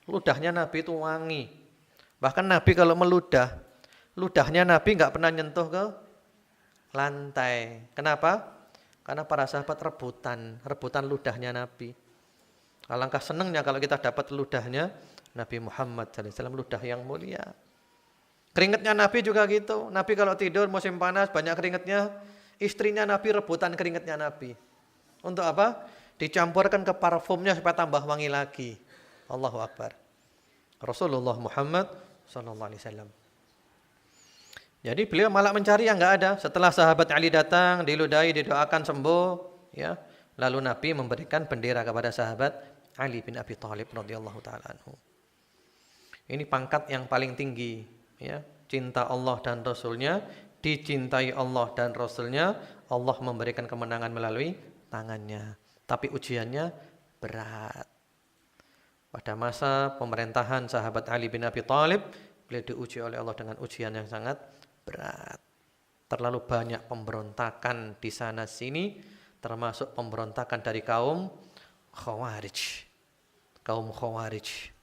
Ludahnya Nabi itu wangi. Bahkan Nabi kalau meludah, ludahnya Nabi enggak pernah nyentuh ke lantai. Kenapa? Karena para sahabat rebutan ludahnya Nabi. Alangkah senangnya kalau kita dapat ludahnya Nabi Muhammad SAW, ludah yang mulia. Keringatnya Nabi juga gitu. Nabi kalau tidur musim panas banyak keringatnya, istrinya Nabi rebutan keringatnya Nabi. Untuk apa? Dicampurkan ke parfumnya supaya tambah wangi lagi. Allahu Akbar. Rasulullah Muhammad SAW. Jadi beliau malah mencari yang enggak ada. Setelah sahabat Ali datang, diludahi, didoakan sembuh, ya. Lalu Nabi memberikan bendera kepada sahabat Ali bin Abi Thalib radhiyallahu taala anhu. Ini pangkat yang paling tinggi, ya. Cinta Allah dan Rasulnya, dicintai Allah dan Rasulnya, Allah memberikan kemenangan melalui tangannya. Tapi ujiannya berat. Pada masa pemerintahan sahabat Ali bin Abi Thalib, beliau diuji oleh Allah dengan ujian yang sangat berat. Terlalu banyak pemberontakan di sana sini, termasuk pemberontakan dari kaum Khawarij. Kaum Khawarij.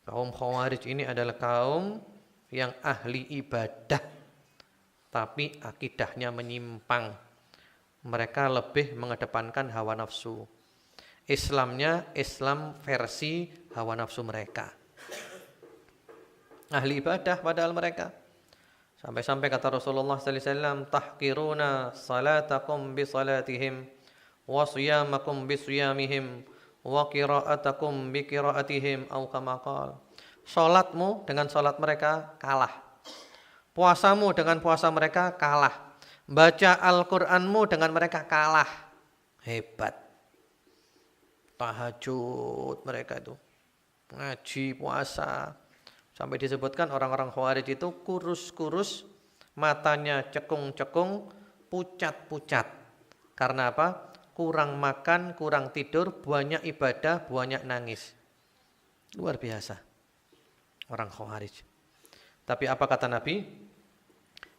Kaum Khawarij ini adalah kaum yang ahli ibadah, tapi akidahnya menyimpang. Mereka lebih mengedepankan hawa nafsu. Islamnya Islam versi hawa nafsu mereka. Ahli ibadah padahal mereka. Sampai-sampai kata Rasulullah sallallahu alaihi wasallam, tahqiruna salatakum bi salatihim wa siyamakum bi siyamihim wa qira'atakum bi qira'atihim au kama qala. Salatmu dengan salat mereka kalah. Puasamu dengan puasa mereka kalah. Baca Al-Qur'anmu dengan mereka kalah. Hebat. Tahajud mereka itu. Ngaji, puasa. Sampai disebutkan orang-orang Khawarij itu kurus-kurus, matanya cekung-cekung, pucat-pucat. Karena apa? Kurang makan, kurang tidur, banyak ibadah, banyak nangis. Luar biasa. Orang Khawarij. Tapi apa kata Nabi?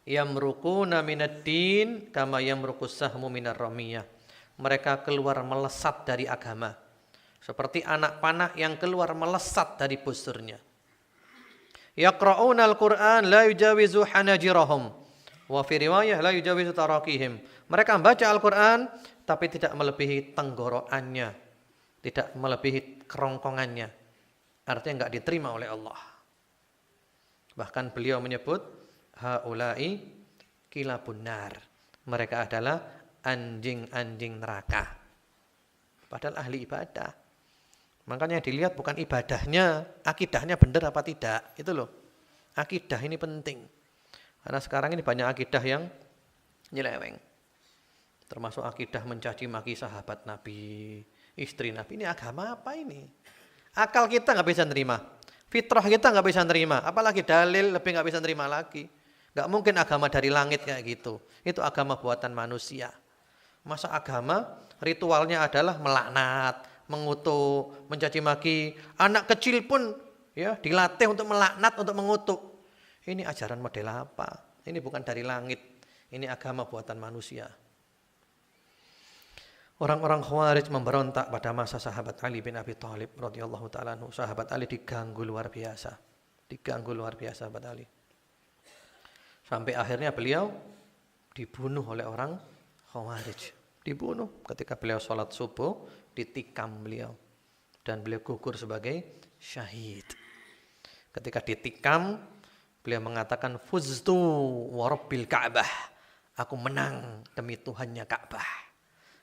Yamruquna minad-din kama yamruqus sahmu minar ramiyah. Mereka keluar melesat dari agama. Seperti anak panah yang keluar melesat dari busurnya. Yaqra'una al-Qur'an la yujawizu hanajirahum. Wa fi riwayah la yujawizu tarakihim. Mereka membaca Al-Qur'an tapi tidak melebihi tenggorokannya, tidak melebihi kerongkongannya. Artinya enggak diterima oleh Allah. Bahkan beliau menyebut haula'i kilabun nar. Mereka adalah anjing-anjing neraka. Padahal ahli ibadah. Makanya dilihat bukan ibadahnya, akidahnya benar apa tidak. Itu loh. Akidah ini penting. Karena sekarang ini banyak akidah yang nyeleweng. Termasuk akidah mencaci maki sahabat Nabi, istri Nabi. Ini agama apa ini? Akal kita nggak bisa nerima. Fitrah kita nggak bisa nerima. Apalagi dalil lebih nggak bisa nerima lagi. Nggak mungkin agama dari langit kayak gitu. Itu agama buatan manusia. Masa agama ritualnya adalah melaknat, mengutuk, mencaci maki. Anak kecil pun ya dilatih untuk melaknat, untuk mengutuk. Ini ajaran model apa? Ini bukan dari langit. Ini agama buatan manusia. Orang-orang Khawarij memberontak pada masa sahabat Ali bin Abi Thalib radhiyallahu taala anhu. Sahabat Ali diganggu luar biasa. Diganggu luar biasa sahabat Ali. Sampai akhirnya beliau dibunuh oleh orang Khawarij. Dibunuh ketika beliau sholat subuh, ditikam beliau. Dan beliau gugur sebagai syahid. Ketika ditikam, beliau mengatakan, Fuztu wa rabbil Ka'bah. Aku menang demi Tuhannya Ka'bah.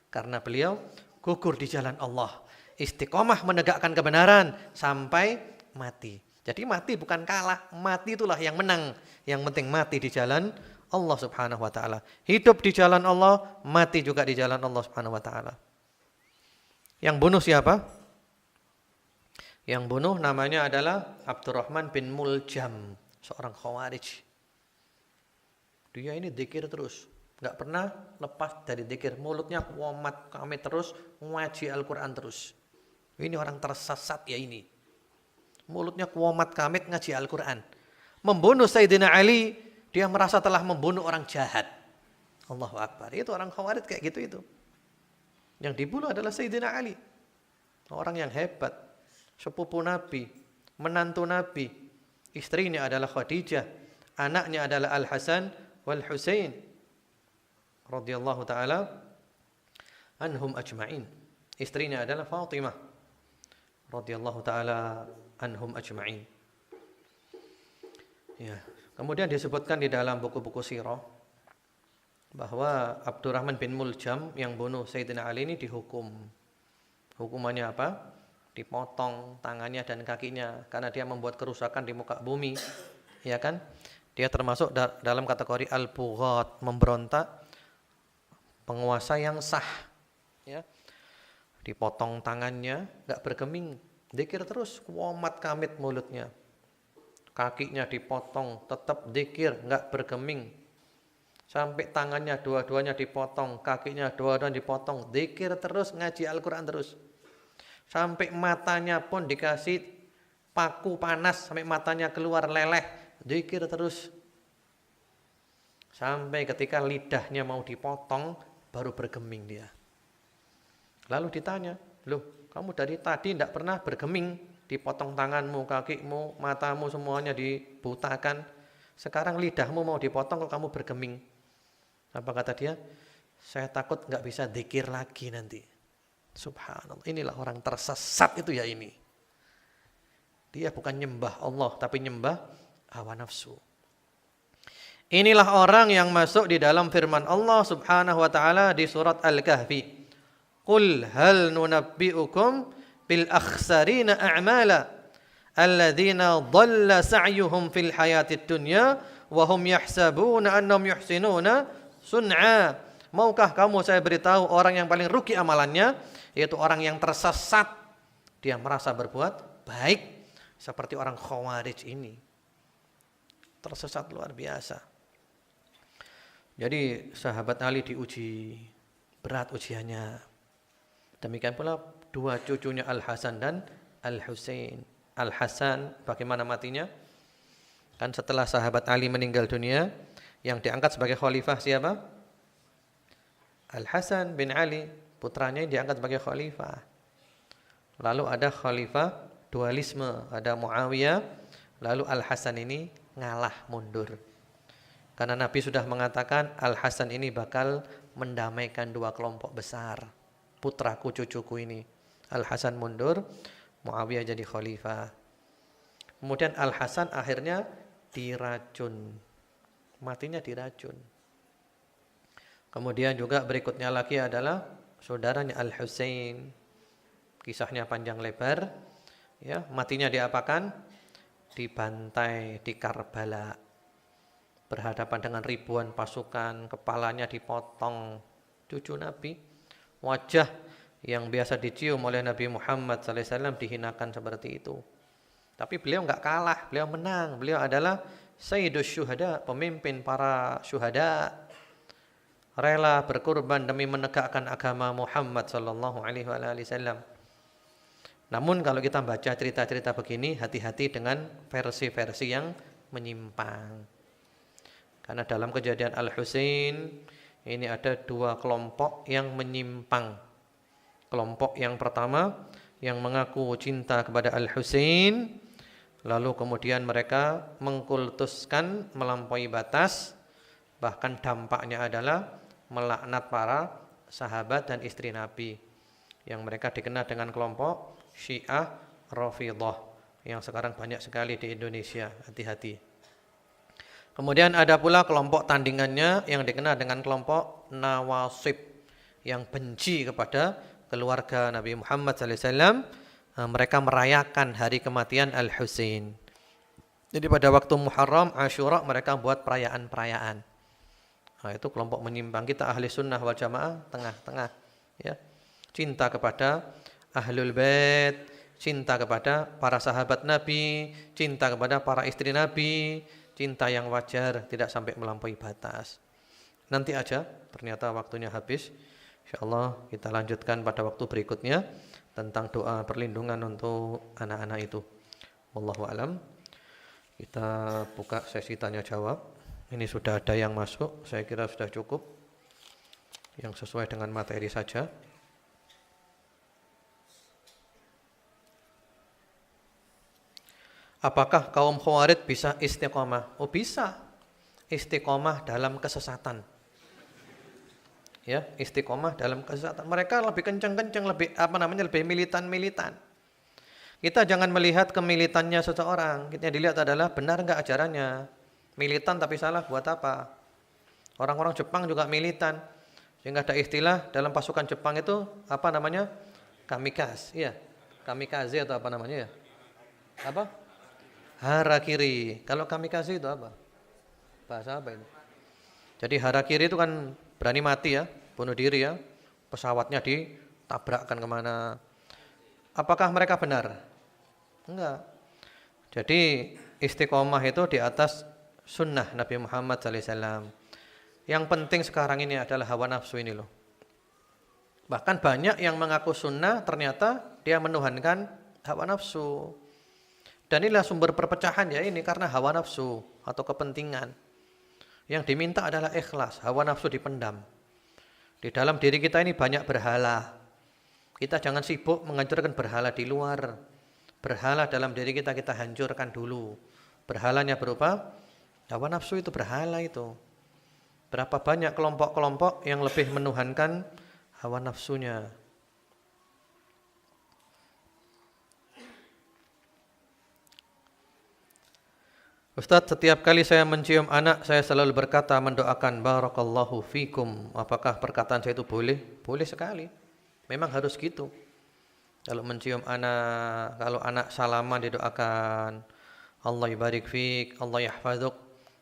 Karena beliau gugur di jalan Allah. Istiqomah menegakkan kebenaran sampai mati. Jadi mati bukan kalah, mati itulah yang menang. Yang penting mati di jalan Allah subhanahu wa ta'ala. Hidup di jalan Allah, mati juga di jalan Allah subhanahu wa ta'ala. Yang bunuh siapa? Yang bunuh namanya adalah Abdurrahman bin Muljam, seorang Khawarij. Dia ini dzikir terus, enggak pernah lepas dari dzikir. Mulutnya kuamat kami terus, ngaji Al-Qur'an terus. Ini orang tersesat ya ini. Mulutnya kuamat kamit ngaji Al-Qur'an. Membunuh Sayyidina Ali, dia merasa telah membunuh orang jahat. Allahu Akbar. Itu orang Khawarij kayak gitu itu. Yang dibunuh adalah Sayyidina Ali. Orang yang hebat. Sepupu Nabi. Menantu Nabi. Istrinya adalah Khadijah. Anaknya adalah Al-Hasan wal Husain. Radhiyallahu ta'ala anhum ajma'in. Istrinya adalah Fatimah. Radhiyallahu ta'ala anhum ajma'in. Ya. Kemudian disebutkan di dalam buku-buku sirah bahwa Abdurrahman bin Muljam yang bunuh Sayyidina Ali ini dihukum. Hukumannya apa? Dipotong tangannya dan kakinya karena dia membuat kerusakan di muka bumi. Ya kan? Dia termasuk dalam kategori al-bughat, memberontak, penguasa yang sah. Ya. Dipotong tangannya, enggak bergeming, dzikir terus, kuamat kamit mulutnya. Kakinya dipotong, tetap dzikir, enggak bergeming. Sampai tangannya dua-duanya dipotong, kakinya dua-duanya dipotong, dzikir terus, ngaji Al-Qur'an terus. Sampai matanya pun dikasih paku panas, sampai matanya keluar leleh, dzikir terus. Sampai ketika lidahnya mau dipotong, baru bergeming dia. Lalu ditanya, "Loh, kamu dari tadi tidak pernah bergeming? Dipotong tanganmu, kakimu, matamu semuanya dibutakan. Sekarang lidahmu mau dipotong kok kamu bergeming." Apa kata dia? "Saya takut enggak bisa dzikir lagi nanti." Subhanallah. Inilah orang tersesat itu ya ini. Dia bukan nyembah Allah tapi nyembah hawa nafsu. Inilah orang yang masuk di dalam firman Allah Subhanahu wa taala di surat Al-Kahfi. Qul hal nunabbi'ukum bil akhsarina a'mala alladzina dhalla sa'yuhum fil hayatid dunya wa hum yahsabuna annahum yuhsinuna sun'a. Maukah kamu saya beritahu orang yang paling rugi amalannya, yaitu orang yang tersesat, dia merasa berbuat baik seperti orang Khawarij ini. Tersesat luar biasa. Jadi sahabat Ali diuji berat ujiannya. Demikian pula dua cucunya Al-Hasan dan Al-Husain. Al-Hasan bagaimana matinya? Kan setelah sahabat Ali meninggal dunia, yang diangkat sebagai khalifah siapa? Al-Hasan bin Ali, putranya yang diangkat sebagai khalifah. Lalu ada khalifah dualisme, ada Muawiyah, lalu Al-Hasan ini ngalah mundur. Karena Nabi sudah mengatakan Al-Hasan ini bakal mendamaikan dua kelompok besar. Putraku cucuku ini. Al-Hasan mundur, Muawiyah jadi khalifah. Kemudian Al-Hasan akhirnya diracun. Matinya diracun. Kemudian juga berikutnya lagi adalah saudaranya Al-Husain. Kisahnya panjang lebar. Ya, matinya diapakan? Dibantai di Karbala. Berhadapan dengan ribuan pasukan, kepalanya dipotong. Cucu Nabi, wajah yang biasa dicium oleh Nabi Muhammad SAW dihinakan seperti itu. Tapi beliau enggak kalah, beliau menang. Beliau adalah Sayyidus Syuhada, pemimpin para syuhada. Rela berkorban demi menegakkan agama Muhammad SAW. Namun kalau kita baca cerita-cerita begini, hati-hati dengan versi-versi yang menyimpang. Karena dalam kejadian Al-Husain ini ada dua kelompok yang menyimpang. Kelompok yang pertama yang mengaku cinta kepada Al-Husain, lalu kemudian mereka mengkultuskan melampaui batas, bahkan dampaknya adalah melaknat para sahabat dan istri Nabi, yang mereka dikenal dengan kelompok Syiah Rafidhah yang sekarang banyak sekali di Indonesia. Hati-hati. Kemudian ada pula kelompok tandingannya yang dikenal dengan kelompok Nawasib yang benci kepada keluarga Nabi Muhammad SAW. Mereka merayakan hari kematian Al-Husain. Jadi pada waktu Muharram, Asyura mereka buat perayaan-perayaan. Nah, itu kelompok menyimpang. Kita ahli sunnah wal jamaah tengah-tengah. Ya. Cinta kepada Ahlul Bait, cinta kepada para sahabat Nabi, cinta kepada para istri Nabi. Cinta yang wajar, tidak sampai melampaui batas. Nanti aja, ternyata waktunya habis. InsyaAllah kita lanjutkan pada waktu berikutnya tentang doa perlindungan untuk anak-anak itu. Wallahu a'lam. Kita buka sesi tanya jawab. Ini sudah ada yang masuk, saya kira sudah cukup. Yang sesuai dengan materi saja. Apakah kaum Khawarij bisa istiqomah? Oh bisa. Istiqomah dalam kesesatan. Ya, istiqomah dalam kesesatan. Mereka lebih kencang-kencang, lebih militan-militan. Kita jangan melihat kemilitannya seseorang. Kita dilihat adalah benar enggak ajarannya. Militan tapi salah buat apa? Orang-orang Jepang juga militan. Sehingga ada istilah dalam pasukan Jepang itu apa namanya? Kamikaze. Iya. Kamikaze atau apa namanya ya? Apa? Harakiri. Kalau kamikaze itu apa? Bahasa apa itu? Jadi harakiri itu kan berani mati ya, bunuh diri ya. Pesawatnya ditabrakkan kemana. Apakah mereka benar? Enggak. Jadi istiqomah itu di atas sunnah Nabi Muhammad SAW. Yang penting sekarang ini adalah hawa nafsu ini loh. Bahkan banyak yang mengaku sunnah ternyata dia menuhankan hawa nafsu. Dan inilah sumber perpecahan ya ini karena hawa nafsu atau kepentingan. Yang diminta adalah ikhlas, hawa nafsu dipendam. Di dalam diri kita ini banyak berhala. Kita jangan sibuk menghancurkan berhala di luar. Berhala dalam diri kita hancurkan dulu. Berhalanya berupa hawa nafsu, itu berhala itu. Berapa banyak kelompok-kelompok yang lebih menuhankan hawa nafsunya. Ustadz, setiap kali saya mencium anak, saya selalu berkata mendoakan barakallahu fikum. Apakah perkataan saya itu boleh? Boleh sekali. Memang harus gitu. Kalau mencium anak, kalau anak salaman didoakan, Allah barik fik, Allah yahfazuk.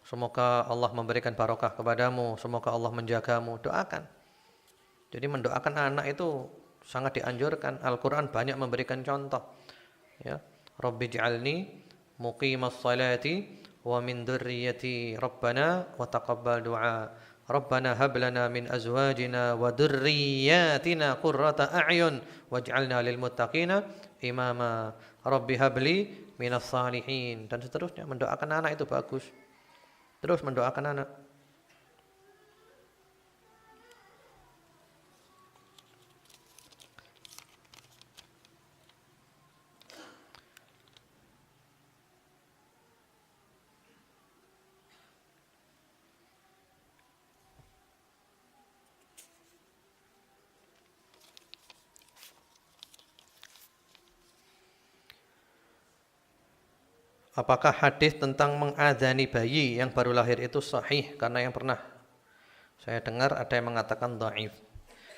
Semoga Allah memberikan barokah kepadamu, semoga Allah menjagamu. Doakan. Jadi mendoakan anak itu sangat dianjurkan. Al-Quran banyak memberikan contoh. Ya, Rabbi ij'alni muqimas salati wa min dzurriyyati Rabbana wa taqabbal du'a. Rabbana hab lana min azwajina wa dzurriyyatina qurrata a'yun waj'alna lil muttaqina imama. Rabbi habli minas salihin, dan seterusnya. Mendoakan anak itu bagus. Terus mendoakan anak. Apakah hadis tentang mengadzani bayi yang baru lahir itu sahih? Karena yang pernah saya dengar ada yang mengatakan dhaif.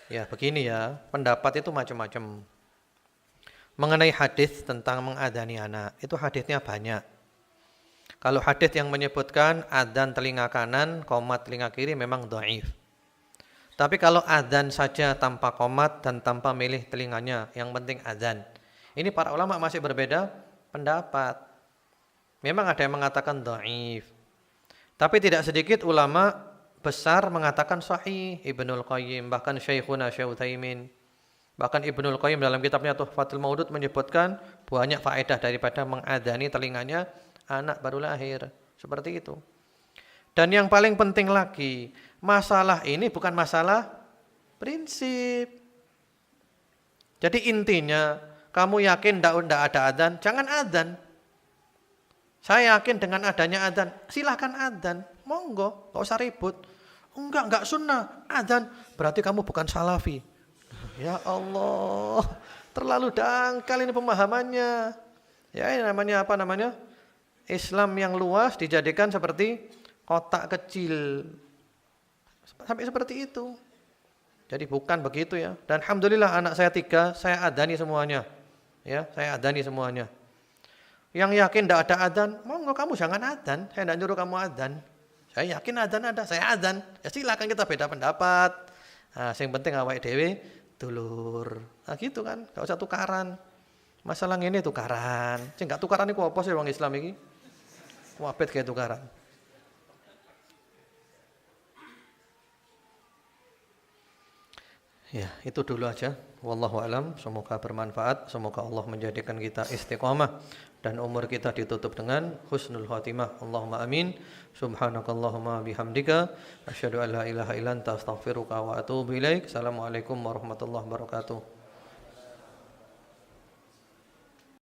Ya, begini ya, pendapat itu macam-macam. Mengenai hadis tentang mengadzani anak, itu hadisnya banyak. Kalau hadis yang menyebutkan adzan telinga kanan, qomat telinga kiri memang dhaif. Tapi kalau adzan saja tanpa qomat dan tanpa milih telinganya, yang penting adzan. Ini para ulama masih berbeda pendapat. Memang ada yang mengatakan dhaif. Tapi tidak sedikit ulama besar mengatakan sahih. Ibnul Qayyim, bahkan Syekhuna Syekh Utsaimin. Bahkan Ibnul Qayyim dalam kitabnya Tuhfatul Maudud menyebutkan banyak faedah daripada mengadzani telinganya anak baru lahir. Seperti itu. Dan yang paling penting lagi, masalah ini bukan masalah prinsip. Jadi intinya, kamu yakin tidak ada adzan, jangan adzan. Saya yakin dengan adanya adzan, silakan adzan, monggo, enggak usah ribut. Enggak sunnah, adzan, berarti kamu bukan salafi. Ya Allah, terlalu dangkal ini pemahamannya. Ya, ini namanya apa namanya? Islam yang luas dijadikan seperti kotak kecil. Sampai seperti itu. Jadi bukan begitu ya. Dan alhamdulillah anak saya 3, saya adzani semuanya. Ya, saya adzani semuanya. Yang yakin tidak ada adzan, monggo kamu jangan adzan. Saya tidak nyuruh kamu adzan. Saya yakin adzan ada, saya adzan. Ya silakan kita beda pendapat. Nah, yang penting awake dhewe dulur. Nah gitu kan, enggak usah tukaran. Masalah ini tukaran. Sing enggak tukaran iku apa sih wong Islam iki? Wabet kayak tukaran. Ya, itu dulu aja. Wallahu alam, semoga bermanfaat, semoga Allah menjadikan kita istiqamah dan umur kita ditutup dengan husnul khatimah. Allahumma amin. Subhanakallahumma bihamdika asyhadu an la ilaha illa anta astaghfiruka wa atubu ilaik. Assalamualaikum warahmatullahi wabarakatuh.